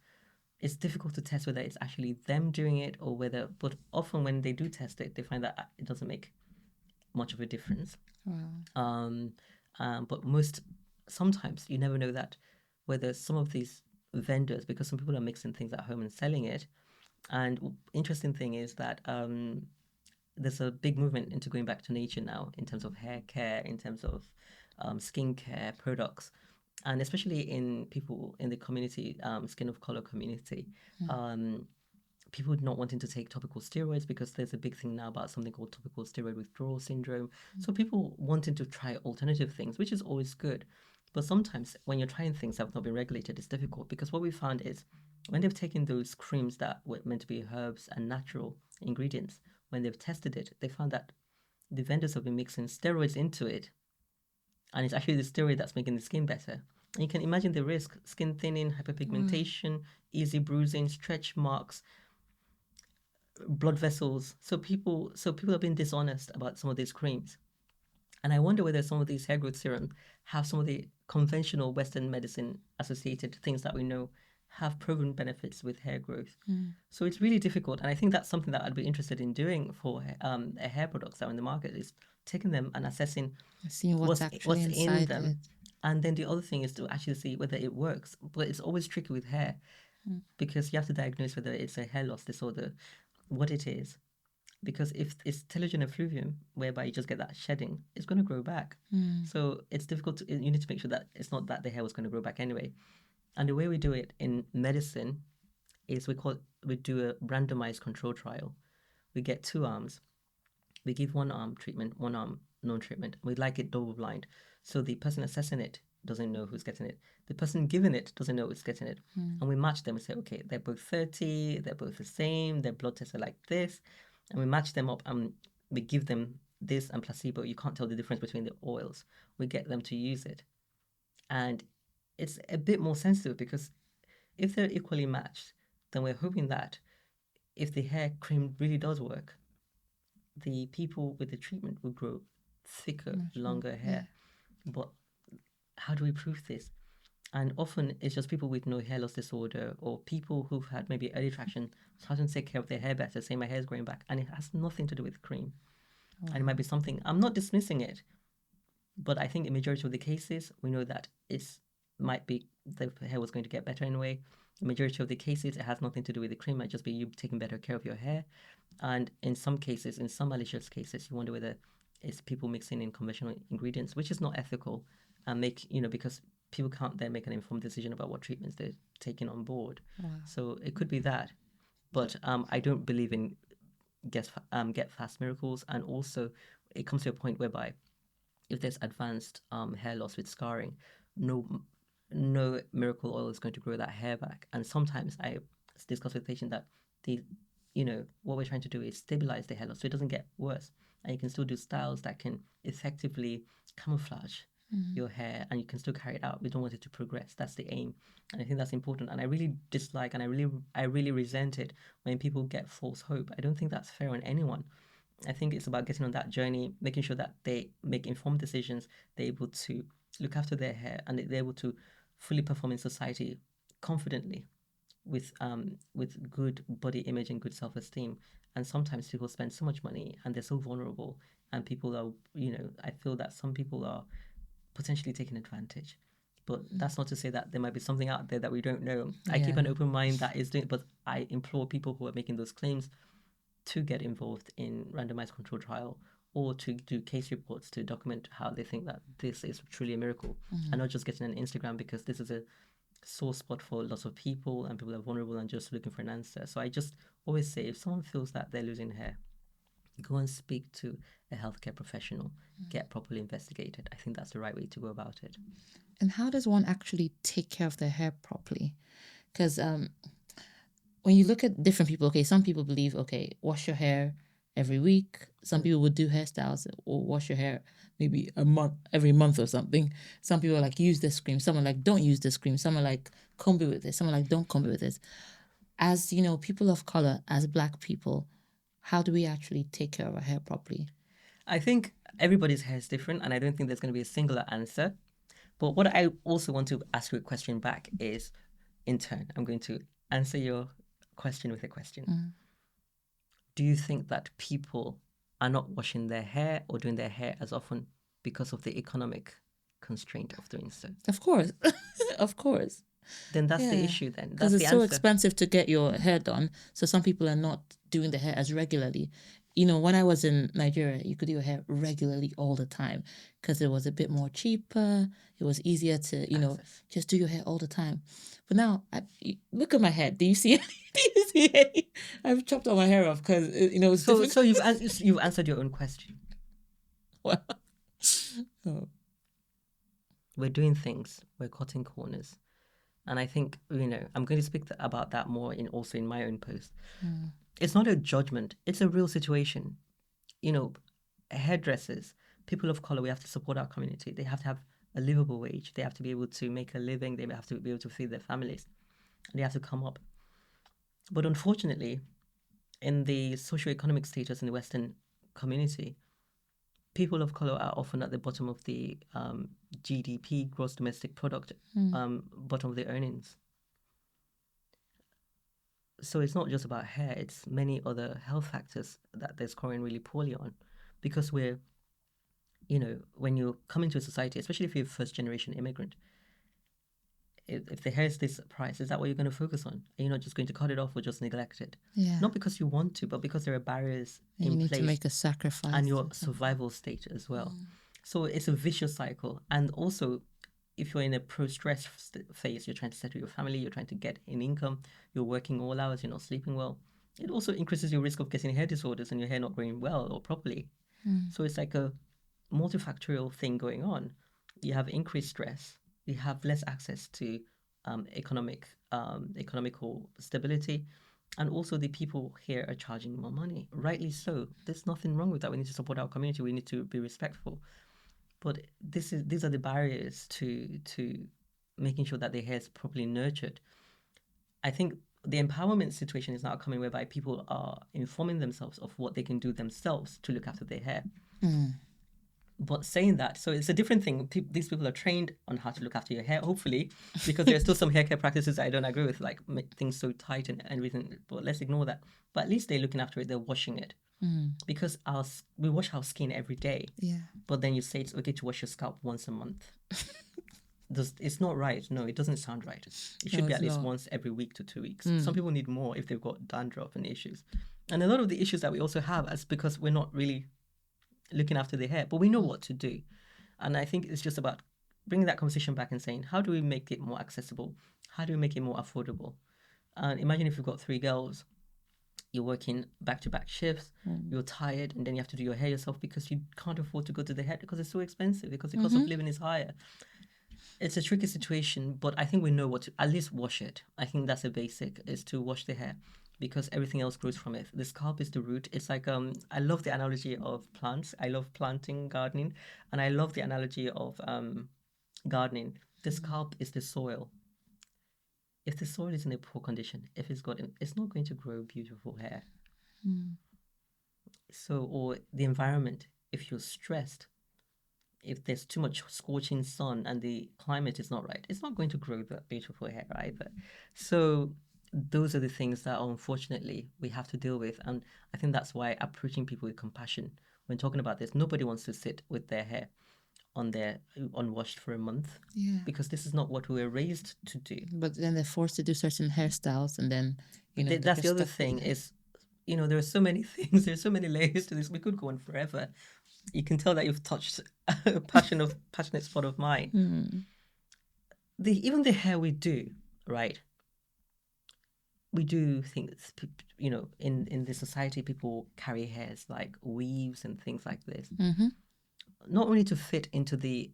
[SPEAKER 1] it's difficult to test whether it's actually them doing it or whether, but often when they do test it, they find that it doesn't make much of a difference.
[SPEAKER 2] Wow.
[SPEAKER 1] But sometimes you never know that, whether some of these vendors, because some people are mixing things at home and selling it. And interesting thing is that there's a big movement into going back to nature now in terms of hair care, in terms of skincare products, and especially in people in the community, skin of color community. People not wanting to take topical steroids, because there's a big thing now about something called topical steroid withdrawal syndrome. So people wanting to try alternative things, which is always good. But sometimes when you're trying things that have not been regulated, it's difficult, because what we found is when they've taken those creams that were meant to be herbs and natural ingredients, when they've tested it, they found that the vendors have been mixing steroids into it. And it's actually the steroid that's making the skin better. And you can imagine the risk: skin thinning, hyperpigmentation, easy bruising, stretch marks, blood vessels. So people have been dishonest about some of these creams. And I wonder whether some of these hair growth serums have some of the conventional Western medicine associated things that we know have proven benefits with hair growth. So it's really difficult. And I think that's something that I'd be interested in doing for hair products that are in the market, is taking them and assessing
[SPEAKER 2] Seeing what's actually
[SPEAKER 1] what's in
[SPEAKER 2] inside
[SPEAKER 1] them.
[SPEAKER 2] it.
[SPEAKER 1] And then the other thing is to actually see whether it works. But it's always tricky with hair because you have to diagnose whether it's a hair loss disorder, what it is. Because if it's telogen effluvium, whereby you just get that shedding, it's going to grow back. So it's difficult you need to make sure that it's not that the hair was going to grow back anyway. And the way we do it in medicine is we do a randomized control trial. We get 2 arms. We give 1 arm treatment, 1 arm non-treatment. We like it double blind. So the person assessing it doesn't know who's getting it. The person giving it doesn't know who's getting it. And we match them and say, okay, they're both 30, they're both the same, their blood tests are like this. And we match them up and we give them this and placebo. You can't tell the difference between the oils. We get them to use it. And it's a bit more sensitive because if they're equally matched, then we're hoping that if the hair cream really does work, the people with the treatment will grow thicker, longer hair. But how do we prove this? And often it's just people with no hair loss disorder or people who've had maybe early traction starting to take care of their hair better, say my hair's growing back, and it has nothing to do with cream. And it might be something, I'm not dismissing it, but I think in majority of the cases, we know that it's might be the hair was going to get better anyway. The majority of the cases, it has nothing to do with the cream, it might just be you taking better care of your hair. And in some cases, in some malicious cases, you wonder whether it's people mixing in conventional ingredients, which is not ethical, and because people can't then make an informed decision about what treatments they're taking on board. So it could be that, but I don't believe in get fast miracles, and also it comes to a point whereby if there's advanced hair loss with scarring, no miracle oil is going to grow that hair back. And sometimes I discuss with patients that what we're trying to do is stabilize the hair loss so it doesn't get worse, and you can still do styles that can effectively camouflage your hair, and you can still carry it out. We don't want it to progress. That's the aim, and I think that's important. And I really dislike and I really resent it when people get false hope. I don't think that's fair on anyone. I think it's about getting on that journey, making sure that they make informed decisions, they're able to look after their hair, and they're able to fully perform in society confidently with good body image and good self-esteem. And sometimes people spend so much money and they're so vulnerable, and people are, I feel that some people are potentially taking advantage. But that's not to say that there might be something out there that we don't know. I keep an open mind that is doing, but I implore people who are making those claims to get involved in randomized control trial or to do case reports to document how they think that this is truly a miracle, and not just getting an Instagram, because this is a sore spot for lots of people and people are vulnerable and just looking for an answer. So I just always say, if someone feels that they're losing hair, go and speak to a healthcare professional, get properly investigated. I think that's the right way to go about it.
[SPEAKER 2] And how does one actually take care of their hair properly? Because when you look at different people, okay, some people believe, okay, wash your hair every week. Some people would do hairstyles or wash your hair maybe every month or something. Some people are like, use this cream. Some are like, don't use this cream. Some are like, comb it with this. Some are like, don't comb it with this. As, people of color, as Black people, how do we actually take care of our hair properly?
[SPEAKER 1] I think everybody's hair is different, and I don't think there's going to be a singular answer. But what I also want to ask you a question back is, in turn, I'm going to answer your question with a question. Do you think that people are not washing their hair or doing their hair as often because of the economic constraint of doing so?
[SPEAKER 2] Of course. Of course.
[SPEAKER 1] Then that's the issue then.
[SPEAKER 2] Because
[SPEAKER 1] That's
[SPEAKER 2] it's
[SPEAKER 1] the
[SPEAKER 2] so
[SPEAKER 1] answer.
[SPEAKER 2] expensive to get your hair done. So some people are not doing the hair as regularly. When I was in Nigeria, you could do your hair regularly all the time because it was a bit more cheaper. It was easier to, just do your hair all the time. But now, look at my head. Do you see? Do you see any? I've chopped all my hair off because it's different.
[SPEAKER 1] So you've answered your own question.
[SPEAKER 2] Well, oh.
[SPEAKER 1] We're doing things. We're cutting corners. And I think, I'm going to speak about that more also in my own post. It's not a judgment. It's a real situation. Hairdressers, people of color, we have to support our community. They have to have a livable wage. They have to be able to make a living. They have to be able to feed their families. And they have to come up. But unfortunately, in the socioeconomic status in the Western community, people of color are often at the bottom of the GDP, gross domestic product, bottom of the earnings. So it's not just about hair, it's many other health factors that they're scoring really poorly on, because we're when you come into a society, especially if you're a first generation immigrant, if the hair is this price, is that what you're going to focus on? Are you not just going to cut it off or just neglect it?
[SPEAKER 2] Yeah.
[SPEAKER 1] Not because you want to, but because there are barriers
[SPEAKER 2] And you
[SPEAKER 1] in
[SPEAKER 2] need
[SPEAKER 1] place
[SPEAKER 2] to make a sacrifice.
[SPEAKER 1] and your survival state as well. So it's a vicious cycle. And also, if you're in a pro-stress phase, you're trying to settle your family, you're trying to get an income, you're working all hours, you're not sleeping well. It also increases your risk of getting hair disorders and your hair not growing well or properly. So it's like a multifactorial thing going on. You have increased stress. You have less access to economical stability, and also the people here are charging more money. Rightly so. There's nothing wrong with that. We need to support our community. We need to be respectful. But these are the barriers to making sure that their hair is properly nurtured. I think the empowerment situation is now coming whereby people are informing themselves of what they can do themselves to look after their hair. But saying that, so it's a different thing. These people are trained on how to look after your hair, hopefully, because there are still some hair care practices I don't agree with, like make things so tight and everything. But let's ignore that. But at least they're looking after it. They're washing it. Because we wash our skin every day.
[SPEAKER 2] Yeah.
[SPEAKER 1] But then you say it's okay to wash your scalp once a month. It's not right. No, it doesn't sound right. It should be at least once every week to 2 weeks. Some people need more if they've got dandruff and issues. And a lot of the issues that we also have is because we're not really looking after their hair, but we know what to do. And I think it's just about bringing that conversation back and saying, how do we make it more accessible? How do we make it more affordable? And imagine if you've got 3 girls, you're working back-to-back shifts, you're tired, and then you have to do your hair yourself because you can't afford to go to the hair because it's so expensive, because the cost of living is higher. It's a tricky situation, but I think we know what to, at least wash it. I think that's a basic, is to wash the hair, because everything else grows from it. The scalp is the root. It's like I love the analogy of plants. I love planting, gardening, and I love the analogy of gardening. The scalp is the soil. If the soil is in a poor condition, if it's not going to grow beautiful hair. So, or the environment, if you're stressed, if there's too much scorching sun and the climate is not right, it's not going to grow that beautiful hair either. So those are the things that unfortunately we have to deal with. And I think that's why approaching people with compassion when talking about this, nobody wants to sit with their hair unwashed for a month.
[SPEAKER 2] Yeah.
[SPEAKER 1] Because this is not what we were raised to do.
[SPEAKER 2] But then they're forced to do certain hairstyles, and then
[SPEAKER 1] that's the other thing is, there are so many things, there's so many layers to this. We could go on forever. You can tell that you've touched a passionate spot of mine. Even the hair we do, right? We do things, in the society, people carry hairs like weaves and things like this. Not only to fit into the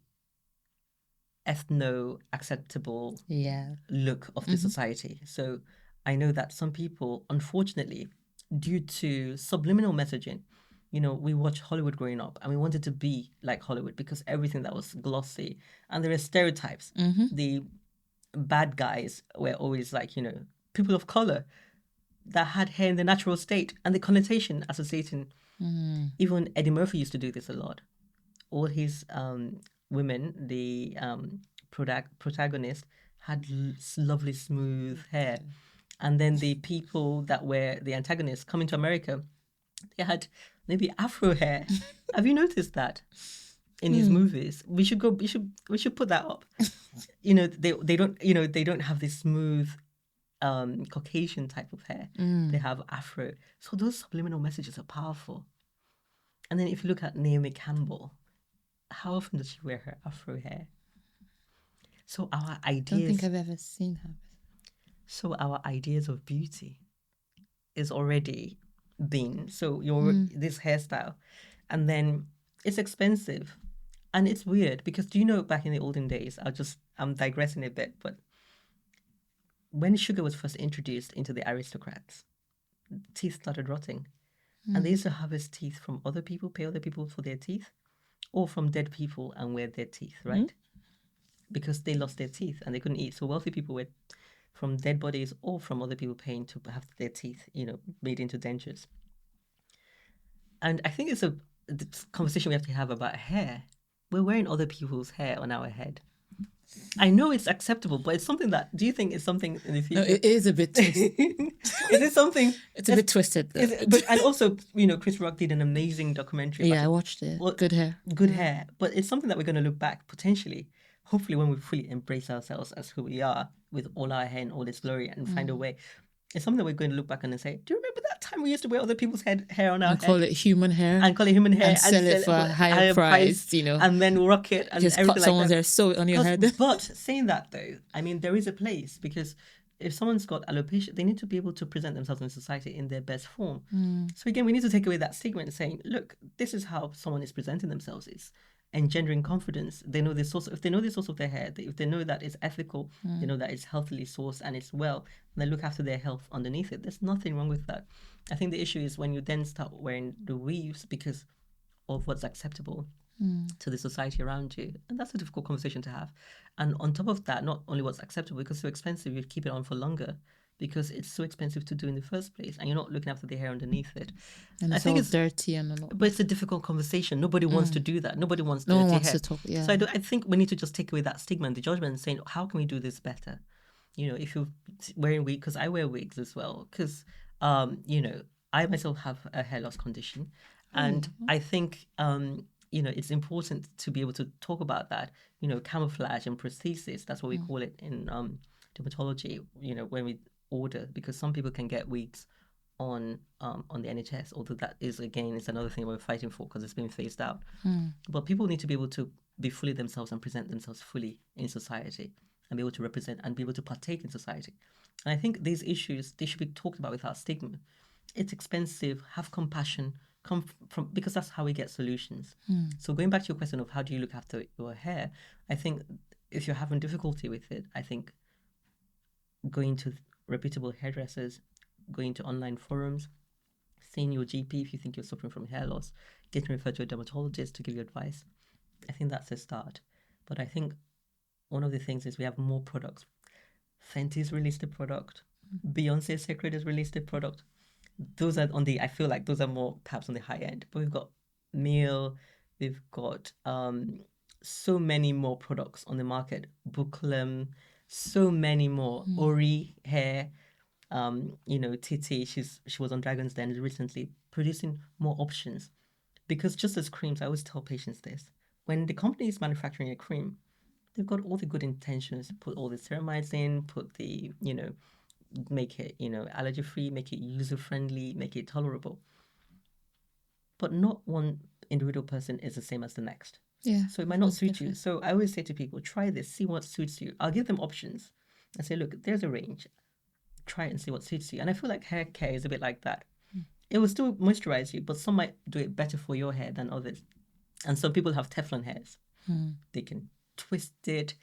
[SPEAKER 1] ethno-acceptable look of the society. So I know that some people, unfortunately, due to subliminal messaging, we watched Hollywood growing up and we wanted to be like Hollywood because everything that was glossy, and there are stereotypes. The bad guys were always like, people of color that had hair in the natural state, and the connotation associating. Even Eddie Murphy used to do this a lot. All his women, the protagonist, had lovely smooth hair. And then the people that were the antagonists coming to America, they had maybe Afro hair. Have you noticed that in his movies? We should put that up. They don't have this smooth Caucasian type of hair. They have Afro. So those subliminal messages are powerful. And then if you look at Naomi Campbell, how often does she wear her Afro hair? So our ideas.
[SPEAKER 2] I don't think I've ever seen her.
[SPEAKER 1] So our ideas of beauty is already been this hairstyle, and then it's expensive, and it's weird because back in the olden days, I'm digressing a bit, but when sugar was first introduced into the aristocrats, teeth started rotting, and they used to harvest teeth from other people, pay other people for their teeth, or from dead people and wear their teeth, right? Because they lost their teeth and they couldn't eat. So wealthy people were from dead bodies or from other people paying to have their teeth, made into dentures. And I think it's a conversation we have to have about hair. We're wearing other people's hair on our head. I know it's acceptable, but it's something that, do you think it's something in the
[SPEAKER 2] No,
[SPEAKER 1] future?
[SPEAKER 2] it is a bit twisted.
[SPEAKER 1] Is it something?
[SPEAKER 2] It's a bit twisted though.
[SPEAKER 1] And also, Chris Rock did an amazing documentary about
[SPEAKER 2] Yeah, I
[SPEAKER 1] it.
[SPEAKER 2] watched it.
[SPEAKER 1] Well,
[SPEAKER 2] Good hair.
[SPEAKER 1] good hair, but it's something that we're going to look back potentially, hopefully, when we fully embrace ourselves as who we are with all our hair and all its glory and find a way. It's something that we're going to look back on and say, do you remember that time we used to wear other people's hair on our
[SPEAKER 2] And
[SPEAKER 1] head
[SPEAKER 2] call it human hair.
[SPEAKER 1] and call it human hair
[SPEAKER 2] And sell it for a higher price,
[SPEAKER 1] and then rock it and
[SPEAKER 2] just
[SPEAKER 1] everything
[SPEAKER 2] cut
[SPEAKER 1] like
[SPEAKER 2] someone's
[SPEAKER 1] that.
[SPEAKER 2] hair, sew it on your head.
[SPEAKER 1] But saying that though, I mean, there is a place, because if someone's got alopecia, they need to be able to present themselves in society in their best form. So again, we need to take away that stigma and saying, look, this is how someone is presenting themselves. It's engendering confidence. They know the source. If they know the source of their hair, if they know that it's ethical, they know that it's healthily sourced and it's well, and they look after their health underneath it. There's nothing wrong with that. I think the issue is when you then start wearing the weaves because of what's acceptable to the society around you. And that's a difficult conversation to have. And on top of that, not only what's acceptable, because it's so expensive, you keep it on for longer because it's so expensive to do in the first place and you're not looking after the hair underneath it.
[SPEAKER 2] And
[SPEAKER 1] I
[SPEAKER 2] it's
[SPEAKER 1] think
[SPEAKER 2] all dirty and a lot.
[SPEAKER 1] but it's a difficult conversation. Nobody wants to do that. Nobody wants
[SPEAKER 2] No one
[SPEAKER 1] dirty
[SPEAKER 2] wants
[SPEAKER 1] hair.
[SPEAKER 2] to talk. Yeah.
[SPEAKER 1] So I think we need to just take away that stigma and the judgment and saying, how can we do this better? If you're wearing wigs, because I wear wigs as well, because, I myself have a hair loss condition. And I think, it's important to be able to talk about that, camouflage and prosthesis. That's what we call it in dermatology, when we order, because some people can get wigs on the NHS, although that is another thing we're fighting for because it's been phased out. But people need to be able to be fully themselves and present themselves fully in society and be able to represent and be able to partake in society. And I think these issues, they should be talked about without stigma. It's expensive. Have compassion. Come from, because that's how we get solutions. So going back to your question of how do you look after your hair, I think if you're having difficulty with it, I think going to reputable hairdressers, going to online forums, seeing your GP if you think you're suffering from hair loss, getting referred to a dermatologist to give you advice. I think that's a start. But I think one of the things is we have more products. Fenty's released a product. Beyonce's Secret has released a product. Those are I feel like those are more perhaps on the high end. But we've got Meal, we've got so many more products on the market. Booklem, so many more. Ori hair, Titi, she was on Dragon's Den recently, producing more options. Because just as creams, I always tell patients this: when the company is manufacturing a cream, they've got all the good intentions, put all the ceramides in, put the, make it, allergy free, make it user friendly, make it tolerable. But not one individual person is the same as the next.
[SPEAKER 2] Yeah.
[SPEAKER 1] So it might not suit you. So I always say to people, try this, see what suits you. I'll give them options. I say, look, there's a range. Try it and see what suits you. And I feel like hair care is a bit like that. It will still moisturize you, but some might do it better for your hair than others. And some people have Teflon hairs. They can twist it,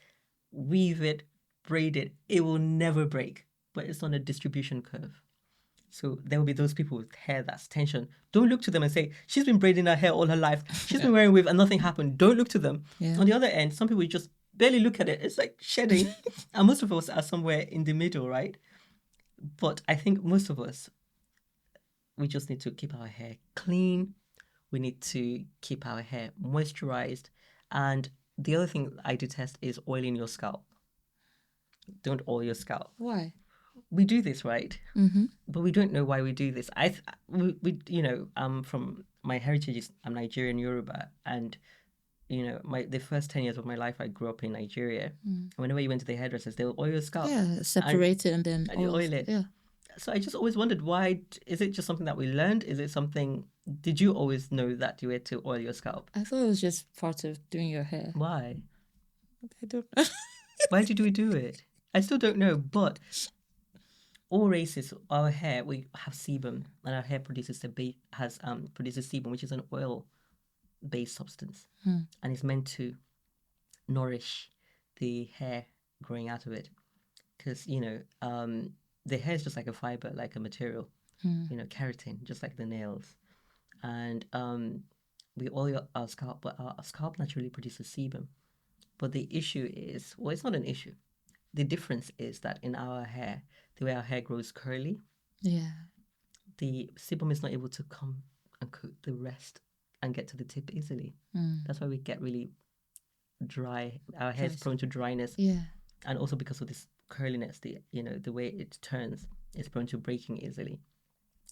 [SPEAKER 1] weave it, braid it. It will never break, but it's on a distribution curve. So there will be those people with hair that's tension. Don't look to them and say, she's been braiding her hair all her life. She's been wearing weave and nothing happened. Don't look to them.
[SPEAKER 2] Yeah.
[SPEAKER 1] On the other end, some people just barely look at it. It's like shedding. And most of us are somewhere in the middle, right? But I think most of us, we just need to keep our hair clean. We need to keep our hair moisturized. And the other thing I detest is oiling your scalp. Don't oil your scalp.
[SPEAKER 2] Why?
[SPEAKER 1] We do this, right? But we don't know why we do this. From my heritage is I'm Nigerian Yoruba, and the first 10 years of my life I grew up in Nigeria. And whenever you went to the hairdressers, they'll oil your scalp.
[SPEAKER 2] Yeah, separate it and then
[SPEAKER 1] you oil it.
[SPEAKER 2] Yeah.
[SPEAKER 1] So I just always wondered, why is it just something that we learned? Is it something? Did you always know that you had to oil your scalp?
[SPEAKER 2] I thought it was just part of doing your hair.
[SPEAKER 1] Why?
[SPEAKER 2] I don't know.
[SPEAKER 1] Why did we do it? I still don't know, but all races, our hair, we have sebum, and our hair produces produces sebum, which is an oil-based substance, and it's meant to nourish the hair growing out of it, because the hair is just like a fiber, like a material, keratin, just like the nails, and we oil our scalp, but our scalp naturally produces sebum. But the issue is, well, it's not an issue. The difference is that in our hair, the way our hair grows curly, the sebum is not able to come and coat the rest and get to the tip easily. That's why we get really dry. Our hair is
[SPEAKER 2] Dries.
[SPEAKER 1] prone to dryness,
[SPEAKER 2] Yeah.
[SPEAKER 1] and also because of this curliness, the way it turns, it's prone to breaking easily.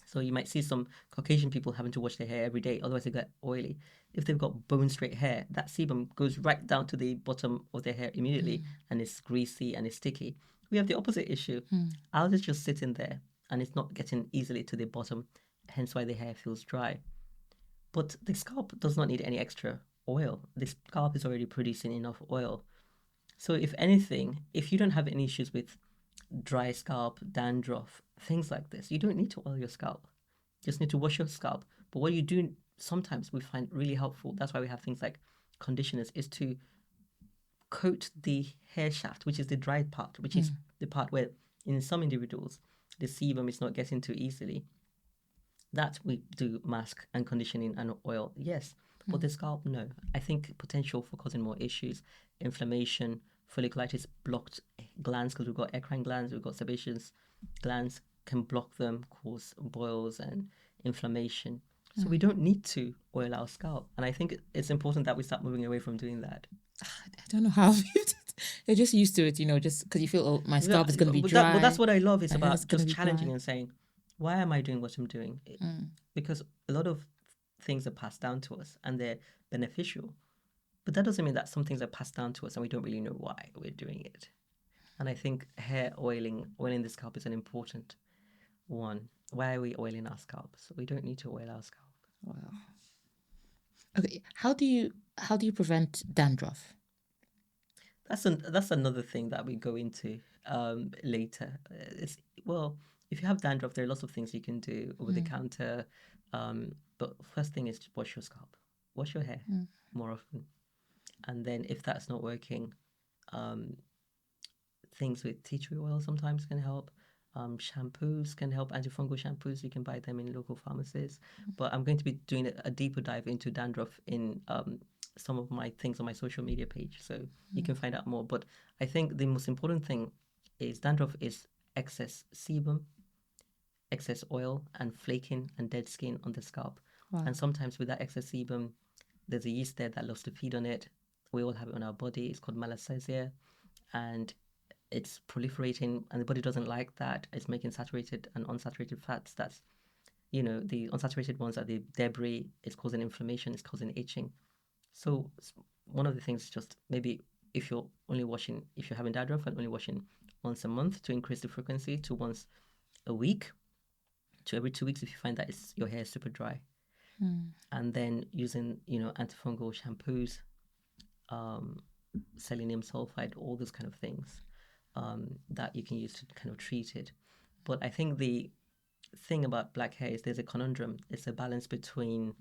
[SPEAKER 1] So you might see some Caucasian people having to wash their hair every day, otherwise they get oily. If they've got bone straight hair, that sebum goes right down to the bottom of their hair immediately, and it's greasy and it's sticky. We have the opposite issue. Ours is just sitting there, and it's not getting easily to the bottom, hence why the hair feels dry. But the scalp does not need any extra oil. The scalp is already producing enough oil. So if anything, if you don't have any issues with dry scalp, dandruff, things like this, you don't need to oil your scalp. You just need to wash your scalp. But what you do sometimes we find really helpful, that's why we have things like conditioners, is to coat the hair shaft, which is the dry part, which is the part where in some individuals the sebum is not getting to easily. That we do mask and conditioning and oil, yes. But the scalp, no. I think potential for causing more issues, inflammation, folliculitis, blocked glands, because we've got eccrine glands, we've got sebaceous glands, can block them, cause boils and inflammation. So we don't need to oil our scalp. And I think it's important that we start moving away from doing that.
[SPEAKER 2] I don't know how. You're just used to it, just because you feel, oh, my scalp is going to be dry.
[SPEAKER 1] But that's what I love. It's
[SPEAKER 2] my hair's
[SPEAKER 1] about
[SPEAKER 2] gonna
[SPEAKER 1] just
[SPEAKER 2] be
[SPEAKER 1] challenging
[SPEAKER 2] dry.
[SPEAKER 1] and saying, why am I doing what I'm doing? Because a lot of things are passed down to us and they're beneficial. But that doesn't mean that some things are passed down to us and we don't really know why we're doing it. And I think hair oiling the scalp is an important one. Why are we oiling our scalp? So we don't need to oil our scalp.
[SPEAKER 2] Wow. Okay, how do you prevent dandruff?
[SPEAKER 1] That's another thing that we go into later. Well, if you have dandruff, there are lots of things you can do over the counter. But first thing is to wash your scalp, wash your hair more often, and then if that's not working, um, things with tea tree oil sometimes can help. Shampoos can help, antifungal shampoos. You can buy them in local pharmacies. But I'm going to be doing a deeper dive into dandruff in some of my things on my social media page. So you can find out more. But I think the most important thing is dandruff is excess sebum, excess oil, and flaking and dead skin on the scalp.
[SPEAKER 2] Wow.
[SPEAKER 1] And sometimes with that excess sebum, there's a yeast there that loves to feed on it. We all have it on our body. It's called malassezia. And it's proliferating and the body doesn't like that. It's making saturated and unsaturated fats. That's, the unsaturated ones are the debris. It's causing inflammation. It's causing itching. So one of the things is just maybe if you're having dandruff and only washing once a month, to increase the frequency to once a week, to every 2 weeks if you find that your hair is super dry. And then using, antifungal shampoos, selenium sulfide, all those kind of things that you can use to kind of treat it. But I think the thing about black hair is there's a conundrum. It's a balance between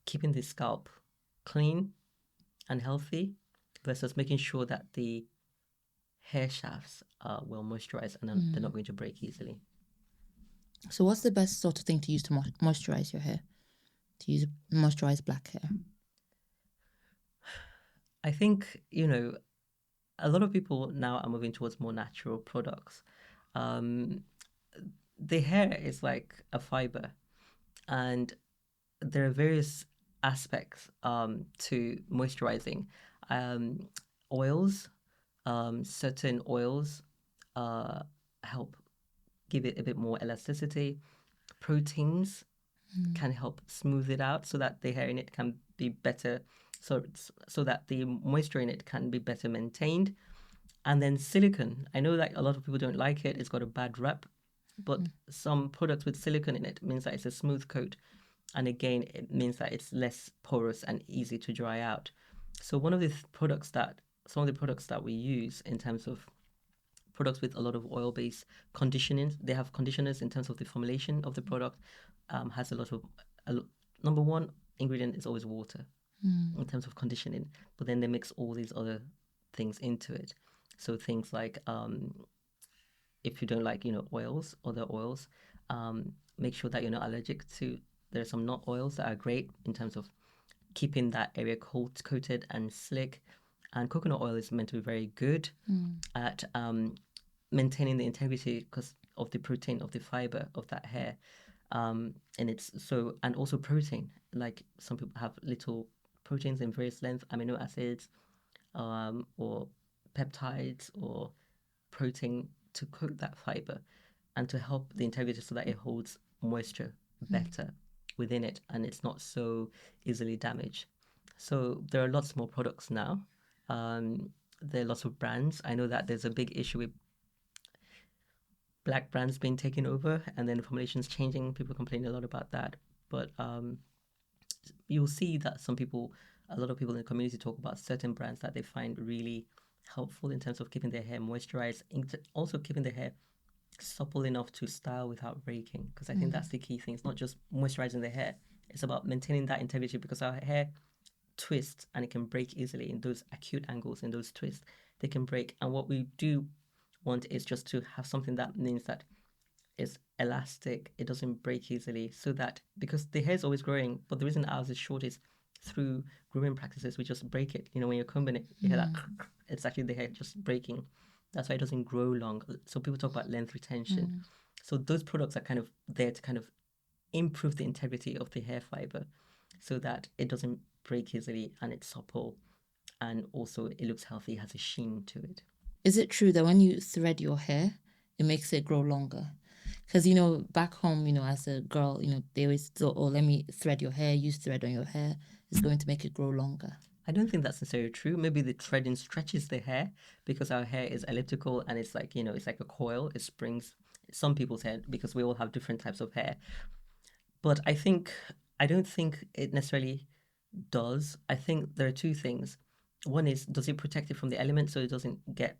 [SPEAKER 1] keeping the scalp clean and healthy versus making sure that the hair shafts are well moisturized and they're not going to break easily.
[SPEAKER 2] So what's the best sort of thing to use to moisturize your hair? To use moisturize black hair?
[SPEAKER 1] I think, a lot of people now are moving towards more natural products. The hair is like a fiber, and there are various aspects to moisturizing. Oils, certain oils help give it a bit more elasticity. Proteins can help smooth it out so that the hair in it can be better, so that the moisture in it can be better maintained. And then silicone. I know that a lot of people don't like it. It's got a bad rep, but some products with silicone in it means that it's a smooth coat. And again, it means that it's less porous and easy to dry out. So some of the products that we use in terms of products with a lot of oil-based conditioning, they have conditioners in terms of the formulation of the product, has a lot of, number one ingredient is always water in terms of conditioning, but then they mix all these other things into it. So things like if you don't like, other oils, make sure that you're not allergic to. There are some nut oils that are great in terms of keeping that area coated and slick. And coconut oil is meant to be very good at maintaining the integrity because of the protein of the fiber of that hair. And also protein. Like some people have little proteins in various lengths, amino acids, or peptides or protein to coat that fiber and to help the integrity so that it holds moisture better within it and it's not so easily damaged. So there are lots more products now. There are lots of brands. I know that there's a big issue with black brands being taken over and then the formulations changing. People complain a lot about that. But you'll see that a lot of people in the community talk about certain brands that they find really helpful in terms of keeping their hair moisturized, also keeping their hair supple enough to style without breaking. Because I think that's the key thing. It's not just moisturizing the hair, it's about maintaining that integrity because our hair twists and it can break easily in those acute angles, in those twists, they can break. And what we do want is just to have something that means that it's elastic, it doesn't break easily, so that because the hair is always growing, but the reason ours is short is through grooming practices, we just break it. You know, when you're combing it, you hear that it's actually the hair just breaking. That's why it doesn't grow long. So people talk about length retention. So those products are kind of there to kind of improve the integrity of the hair fiber so that it doesn't break easily and it's supple and also it looks healthy, has a sheen to it.
[SPEAKER 2] Is it true that when you thread your hair, it makes it grow longer? Because, you know, back home, you know, as a girl, you know, they always thought, oh, let me thread your hair, use thread on your hair. It's going to make it grow longer.
[SPEAKER 1] I don't think that's necessarily true. Maybe the threading stretches the hair because our hair is elliptical and it's like, you know, it's like a coil. It springs some people's hair because we all have different types of hair. But I don't think it necessarily does. I think there are two things. One is, does it protect it from the elements so it doesn't get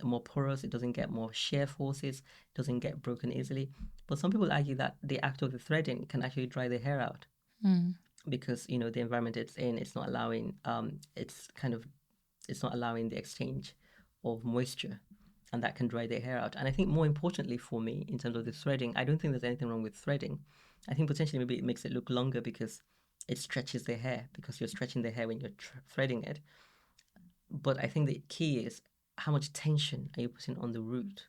[SPEAKER 1] more porous, it doesn't get more shear forces, it doesn't get broken easily. But some people argue that the act of the threading can actually dry the hair out because, you know, the environment it's in, it's not allowing, it's not allowing the exchange of moisture and that can dry their hair out. And I think more importantly for me, in terms of the threading, I don't think there's anything wrong with threading. I think potentially maybe it makes it look longer because it stretches the hair because you're stretching the hair when you're threading it. But I think the key is how much tension are you putting on the root?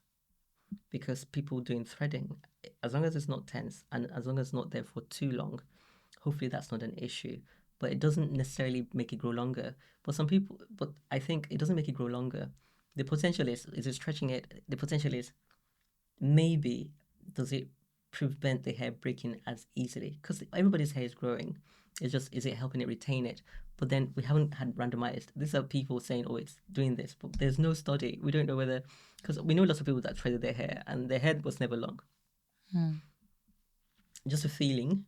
[SPEAKER 1] Because people doing threading, as long as it's not tense and as long as it's not there for too long, hopefully that's not an issue. But it doesn't necessarily make it grow longer. But I think it doesn't make it grow longer. The potential is it stretching it? The potential is maybe does it prevent the hair breaking as easily? Because everybody's hair is growing. It's just, is it helping it retain it? But then we haven't had randomized. These are people saying, oh, it's doing this, but there's no study. We don't know whether, because we know lots of people that threaded their hair and their hair was never long. Just a feeling,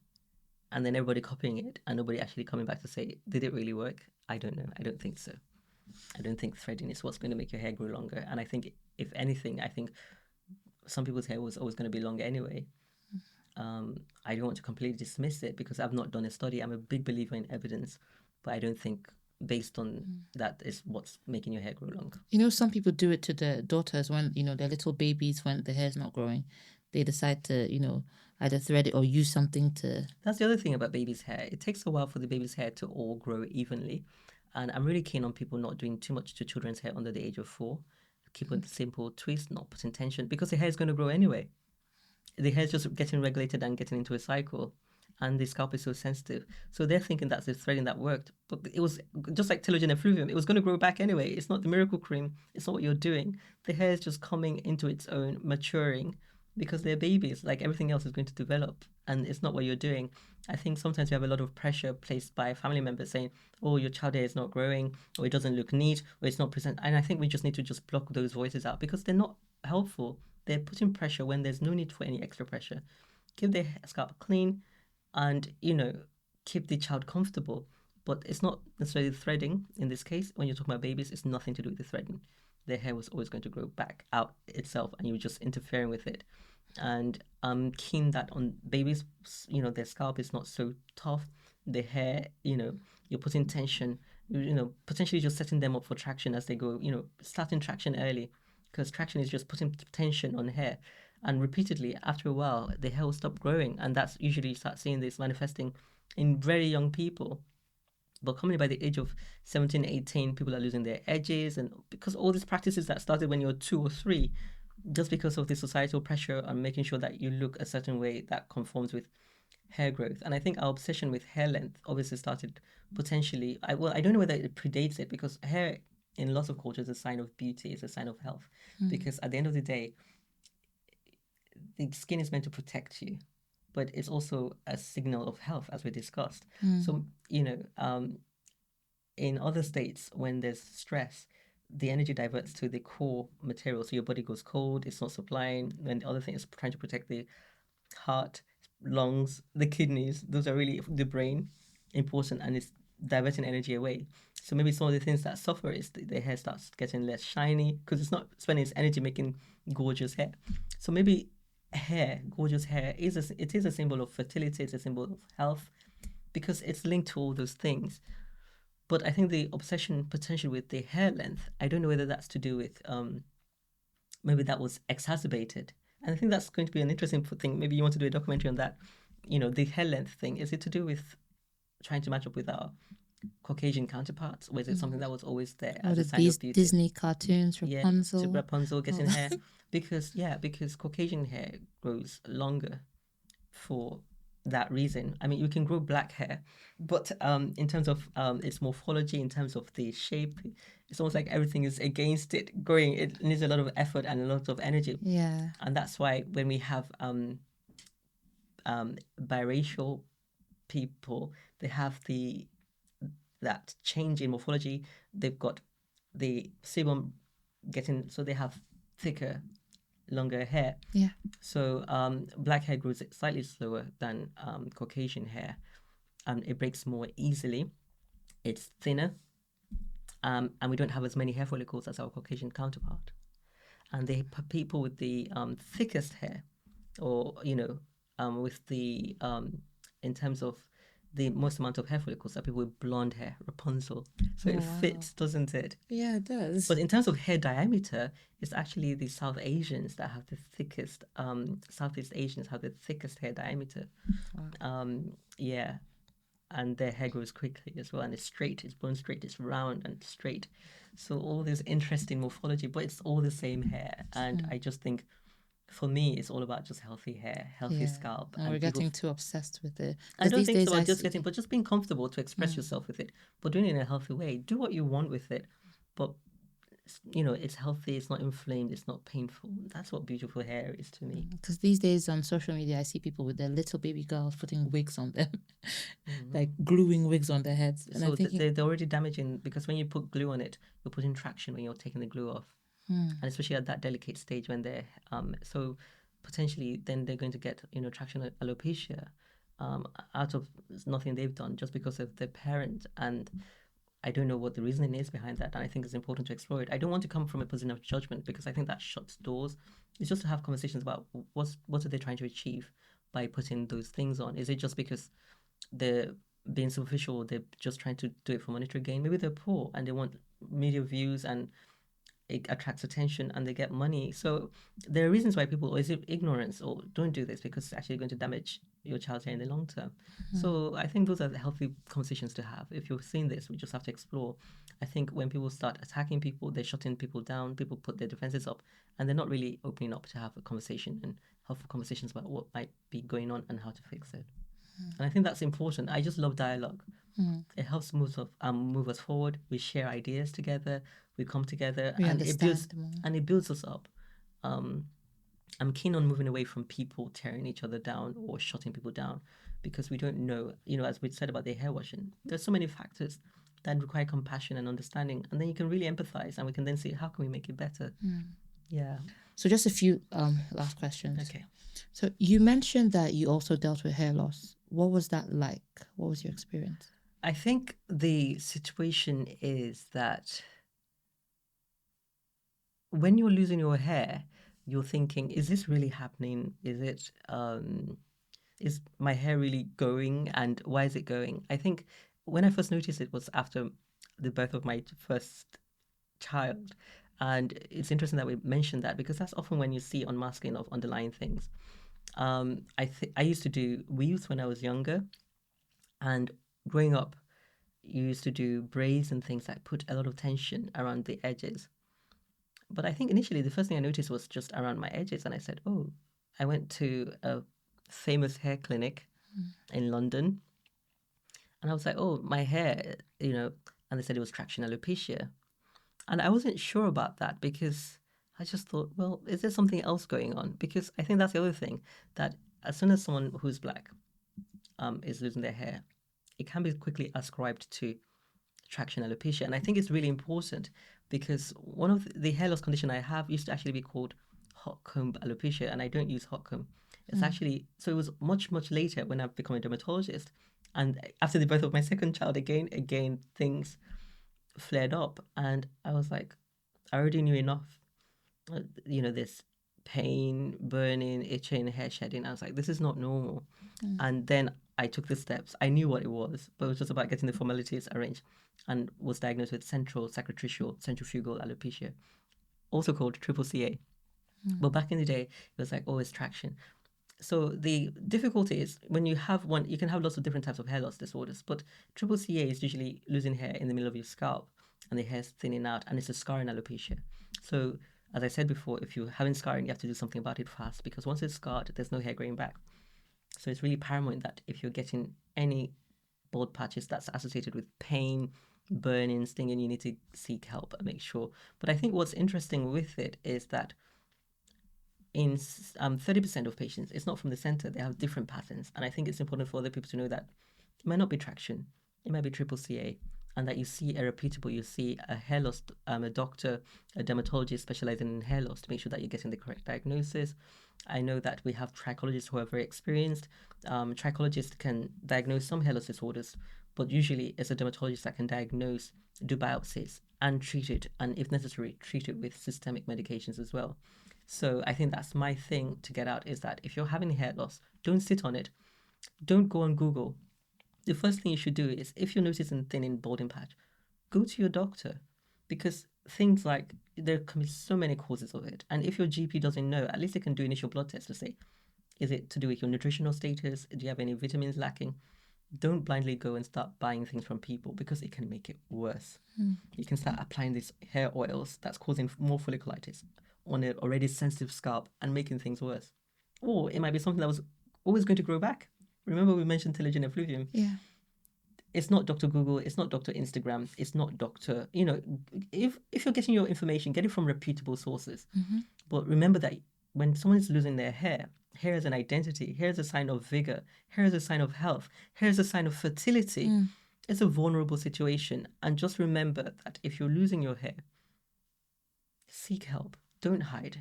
[SPEAKER 1] and then everybody copying it and nobody actually coming back to say, did it really work? I don't know. I don't think so. I don't think threading is what's going to make your hair grow longer. And I think, if anything, I think some people's hair was always going to be longer anyway. I don't want to completely dismiss it because I've not done a study. I'm a big believer in evidence, but I don't think based on that is what's making your hair grow longer.
[SPEAKER 2] You know, some people do it to their daughters when, you know, their little babies, when the hair's not growing. They decide to, you know, either thread it or use something to...
[SPEAKER 1] That's the other thing about baby's hair. It takes a while for the baby's hair to all grow evenly. And I'm really keen on people not doing too much to children's hair under the age of 4. Keep it simple, twist, not put in tension, because the hair is going to grow anyway. The hair is just getting regulated and getting into a cycle. And the scalp is so sensitive. So they're thinking that's the threading that worked. But it was just like telogen effluvium. It was going to grow back anyway. It's not the miracle cream. It's not what you're doing. The hair is just coming into its own, maturing, because they're babies. Like everything else is going to develop. And it's not what you're doing. I think sometimes we have a lot of pressure placed by family members saying, oh, your child hair is not growing, or it doesn't look neat, or it's not present. And I think we just need to just block those voices out because they're not helpful. They're putting pressure when there's no need for any extra pressure. Keep their scalp clean and, you know, keep the child comfortable. But it's not necessarily threading in this case. When you're talking about babies, it's nothing to do with the threading. Their hair was always going to grow back out itself and you were just interfering with it. And I'm keen that on babies, you know, their scalp is not so tough. The hair, you know, you're putting tension, you know, potentially just setting them up for traction as they go, you know, starting traction early, because traction is just putting tension on hair. And repeatedly, after a while, the hair will stop growing. And that's usually, you start seeing this manifesting in very young people. But coming by the age of 17, 18, people are losing their edges. And because all these practices that started when you're 2 or 3, just because of the societal pressure on making sure that you look a certain way that conforms with hair growth. And I think our obsession with hair length obviously started potentially, I don't know whether it predates it, because hair in lots of cultures is a sign of beauty, it's a sign of health. Because at the end of the day, the skin is meant to protect you, but it's also a signal of health, as we discussed. So, in other states, when there's stress, the energy diverts to the core material. So your body goes cold, it's not supplying. And the other thing is trying to protect the heart, lungs, the kidneys. Those are really the brain, important, and it's diverting energy away. So maybe some of the things that suffer is the hair starts getting less shiny because it's not spending its energy making gorgeous hair. So maybe gorgeous hair, is a symbol of fertility, it's a symbol of health, because it's linked to all those things. But I think the obsession potentially with the hair length, I don't know whether that's to do with maybe that was exacerbated. And I think that's going to be an interesting thing. Maybe you want to do a documentary on that. The hair length thing. Is it to do with trying to match up with our Caucasian counterparts, or is it something that was always there as a sign of beauty?
[SPEAKER 2] Disney cartoons, Rapunzel.
[SPEAKER 1] Yeah, Rapunzel getting hair. Because Caucasian hair grows longer for that reason. I mean, you can grow black hair, but in terms of its morphology, in terms of the shape, it's almost like everything is against it growing. It needs a lot of effort and a lot of energy.
[SPEAKER 2] Yeah.
[SPEAKER 1] And that's why when we have biracial people, they have that change in morphology. They've got the sebum so they have thicker, longer hair.
[SPEAKER 2] Yeah.
[SPEAKER 1] So black hair grows slightly slower than Caucasian hair. It breaks more easily. It's thinner. And we don't have as many hair follicles as our Caucasian counterpart. And the people with the thickest hair, or with the in terms of the most amount of hair follicles, are people with blonde hair, Rapunzel. So it fits, doesn't it?
[SPEAKER 2] Yeah, it does.
[SPEAKER 1] But in terms of hair diameter, it's actually the South Asians that have the thickest. Southeast Asians have the thickest hair diameter. Yeah, and their hair grows quickly as well, and it's straight. It's bone straight. It's round and straight. So all this interesting morphology, but it's all the same hair. And I just think, for me, it's all about just healthy hair, healthy scalp.
[SPEAKER 2] And we're getting too obsessed with it.
[SPEAKER 1] I don't think so. But just being comfortable to express yourself with it, but doing it in a healthy way. Do what you want with it, but it's healthy. It's not inflamed. It's not painful. That's what beautiful hair is to me.
[SPEAKER 2] Because these days on social media, I see people with their little baby girls putting wigs on them, like gluing wigs on their heads. And
[SPEAKER 1] so they're already damaging, because when you put glue on it, you're putting traction when you're taking the glue off. And especially at that delicate stage when they're so potentially then they're going to get traction alopecia out of nothing they've done, just because of their parent. And I don't know what the reasoning is behind that, and I think it's important to explore it. I don't want to come from a position of judgment, because I think that shuts doors. It's just to have conversations about what are they trying to achieve by putting those things on. Is it just because they're being superficial, or they're just trying to do it for monetary gain? Maybe they're poor and they want media views, and it attracts attention and they get money. So there are reasons why people, or is it ignorance, or don't do this because it's actually going to damage your child's hair in the long term. So I think those are the healthy conversations to have. If you're seeing this, we just have to explore. I think when people start attacking people, they're shutting people down, people put their defenses up, and they're not really opening up to have a conversation and helpful conversations about what might be going on and how to fix it. And I think that's important. I just love dialogue. It helps move us forward. We share ideas together. We come together, and it builds us up. I'm keen on moving away from people tearing each other down or shutting people down, because we don't know. As we said about the hair washing, there's so many factors that require compassion and understanding, and then you can really empathize, and we can then see how can we make it better. Yeah.
[SPEAKER 2] So just a few last questions.
[SPEAKER 1] Okay.
[SPEAKER 2] So you mentioned that you also dealt with hair loss. What was that like? What was your experience?
[SPEAKER 1] I think the situation is that when you're losing your hair, you're thinking, is this really happening? Is my hair really going, and why is it going? I think when I first noticed it was after the birth of my first child. And it's interesting that we mentioned that, because that's often when you see unmasking of underlying things. I used to do weaves when I was younger, and growing up, you used to do braids and things that put a lot of tension around the edges. But I think initially the first thing I noticed was just around my edges, and I said, oh, I went to a famous hair clinic in London. And I was like, oh, my hair, and they said it was traction alopecia. And I wasn't sure about that because I just thought, well, is there something else going on? Because I think that's the other thing, that as soon as someone who's black is losing their hair, it can be quickly ascribed to traction alopecia. And I think it's really important because one of the hair loss condition I have used to actually be called hot comb alopecia, and I don't use hot comb. It's actually, so it was much, much later when I've become a dermatologist. And after the birth of my second child, again, things flared up. And I was like, I already knew enough. This pain, burning, itching, hair shedding. I was like, this is not normal. And then I took the steps. I knew what it was, but it was just about getting the formalities arranged, and was diagnosed with central sacrificial centrifugal alopecia, also called triple CA. But back in the day, it was like, oh, it's traction. So the difficulty is when you have one, you can have lots of different types of hair loss disorders, but triple CA is usually losing hair in the middle of your scalp and the hair's thinning out, and it's a scarring alopecia. So as I said before, if you're having scarring, you have to do something about it fast, because once it's scarred, there's no hair growing back. So it's really paramount that if you're getting any bald patches that's associated with pain, burning, stinging, you need to seek help and make sure. But I think what's interesting with it is that in 30% of patients, it's not from the center, they have different patterns. And I think it's important for other people to know that it might not be traction, it might be triple CA, and that you see a repeatable, you see a hair loss, a doctor, a dermatologist specializing in hair loss to make sure that you're getting the correct diagnosis. I know that we have trichologists who are very experienced. Trichologists can diagnose some hair loss disorders, but usually it's a dermatologist that can diagnose, do biopsies, and treat it, and if necessary, treat it with systemic medications as well. So I think that's my thing to get out, is that if you're having hair loss, don't sit on it. Don't go on Google. The first thing you should do is, if you're noticing thinning, balding patch, go to your doctor, because things like, there can be so many causes of it. And if your GP doesn't know, at least they can do initial blood tests to say, is it to do with your nutritional status? Do you have any vitamins lacking? Don't blindly go and start buying things from people, because it can make it worse. You can start applying these hair oils that's causing more folliculitis on an already sensitive scalp and making things worse. Or it might be something that was always going to grow back. Remember we mentioned telogen effluvium?
[SPEAKER 2] Yeah.
[SPEAKER 1] It's not Dr. Google, it's not Dr. Instagram, it's not Dr. If you're getting your information, get it from reputable sources. But remember that when someone is losing their hair is an identity, hair is a sign of vigor, hair is a sign of health, hair is a sign of fertility. It's a vulnerable situation. And just remember that if you're losing your hair, seek help. Don't hide.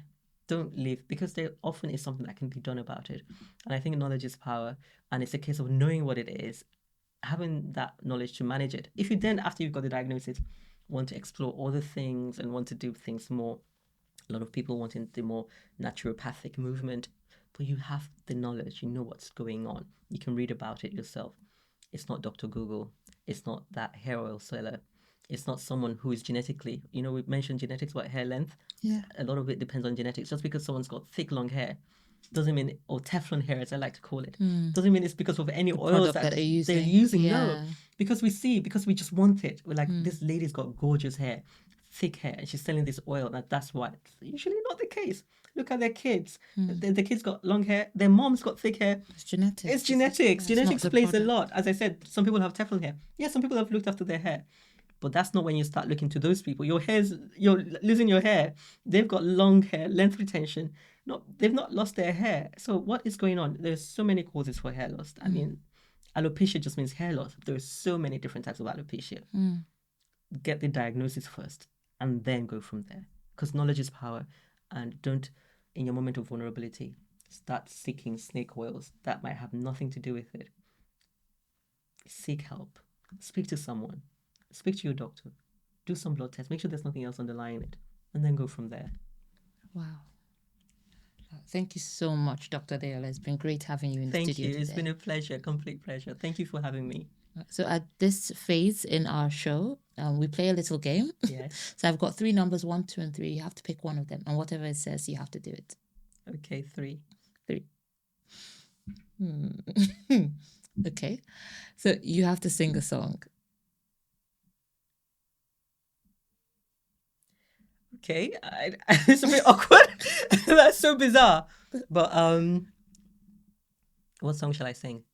[SPEAKER 1] Don't leave, because there often is something that can be done about it. And I think knowledge is power. And it's a case of knowing what it is, having that knowledge to manage it. If you then, after you've got the diagnosis, want to explore other things and want to do things more, a lot of people wanting the more naturopathic movement, but you have the knowledge, you know what's going on. You can read about it yourself. It's not Dr. Google. It's not that hair oil seller. It's not someone who is genetically, we mentioned genetics about hair length.
[SPEAKER 2] Yeah.
[SPEAKER 1] A lot of it depends on genetics. Just because someone's got thick, long hair doesn't mean, or Teflon hair, as I like to call it, doesn't mean it's because of any oils that they're using. No, because we just want it. We're like, this lady's got gorgeous hair, thick hair, and she's selling this oil. That's why. It's usually not the case. Look at their kids. The kids got long hair. Their mom's got thick hair.
[SPEAKER 2] It's genetics.
[SPEAKER 1] It's genetics. Genetics plays a lot. As I said, some people have Teflon hair. Yeah, some people have looked after their hair. But that's not when you start looking to those people. You're losing your hair. They've got long hair, length retention. No, they've not lost their hair. So what is going on? There's so many causes for hair loss. I mean, alopecia just means hair loss. There's so many different types of alopecia. Get the diagnosis first and then go from there. Because knowledge is power. And don't, in your moment of vulnerability, start seeking snake oils that might have nothing to do with it. Seek help. Speak to someone. Speak to your doctor. Do some blood tests. Make sure there's nothing else underlying it. And then go from there.
[SPEAKER 2] Wow. Thank you so much, Dr. Adeola. It's been great having you in the studio today.
[SPEAKER 1] Thank you. It's been a pleasure, complete pleasure. Thank you for having me.
[SPEAKER 2] So at this phase in our show, we play a little game.
[SPEAKER 1] Yes.
[SPEAKER 2] So I've got 3 numbers, 1, 2, and 3. You have to pick one of them. And whatever it says, you have to do it.
[SPEAKER 1] Okay, 3.
[SPEAKER 2] 3. Okay. So you have to sing a song.
[SPEAKER 1] Okay, it's a bit awkward. That's so bizarre. But what song shall I sing?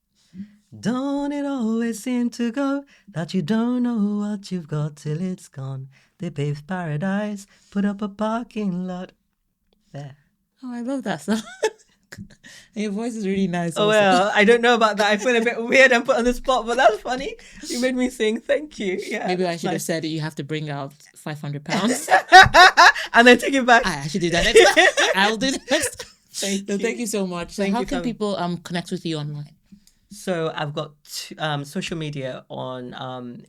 [SPEAKER 1] Don't it always seem to go that you don't know what you've got till it's gone? They paved paradise, put up a parking lot. There.
[SPEAKER 2] Oh, I love that song. Your voice is really nice.
[SPEAKER 1] Oh,
[SPEAKER 2] Also.
[SPEAKER 1] well, I don't know about that. I feel a bit weird and put on the spot, but that's funny. You made me sing. Thank you. Yeah.
[SPEAKER 2] Maybe I
[SPEAKER 1] that's
[SPEAKER 2] should have
[SPEAKER 1] nice.
[SPEAKER 2] said that you have to bring out £500.
[SPEAKER 1] And then take it back.
[SPEAKER 2] I should do that next time. I'll do that next time. Thank you so much. So
[SPEAKER 1] Thank
[SPEAKER 2] how
[SPEAKER 1] you,
[SPEAKER 2] can
[SPEAKER 1] Fami.
[SPEAKER 2] people connect with you online?
[SPEAKER 1] So I've got social media on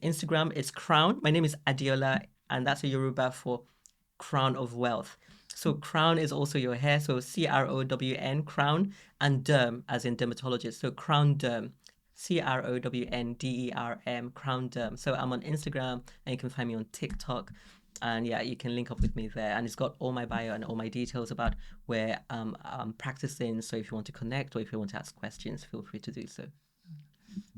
[SPEAKER 1] Instagram. It's Crown. My name is Adeola, and that's a Yoruba for crown of wealth. So crown is also your hair. So CROWN, crown, and derm, as in dermatologist. So crown derm, CROWNDERM, crown derm. So I'm on Instagram, and you can find me on TikTok. And yeah, you can link up with me there. And it's got all my bio and all my details about where I'm practicing. So if you want to connect or if you want to ask questions, feel free to do so.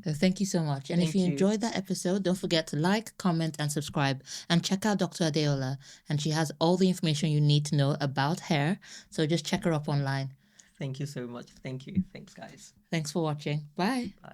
[SPEAKER 2] So thank you so much. And if you enjoyed that episode, don't forget to like, comment, and subscribe. And check out Dr. Adeola. And she has all the information you need to know about hair. So just check her up online.
[SPEAKER 1] Thank you so much. Thank you. Thanks, guys.
[SPEAKER 2] Thanks for watching. Bye.
[SPEAKER 1] Bye.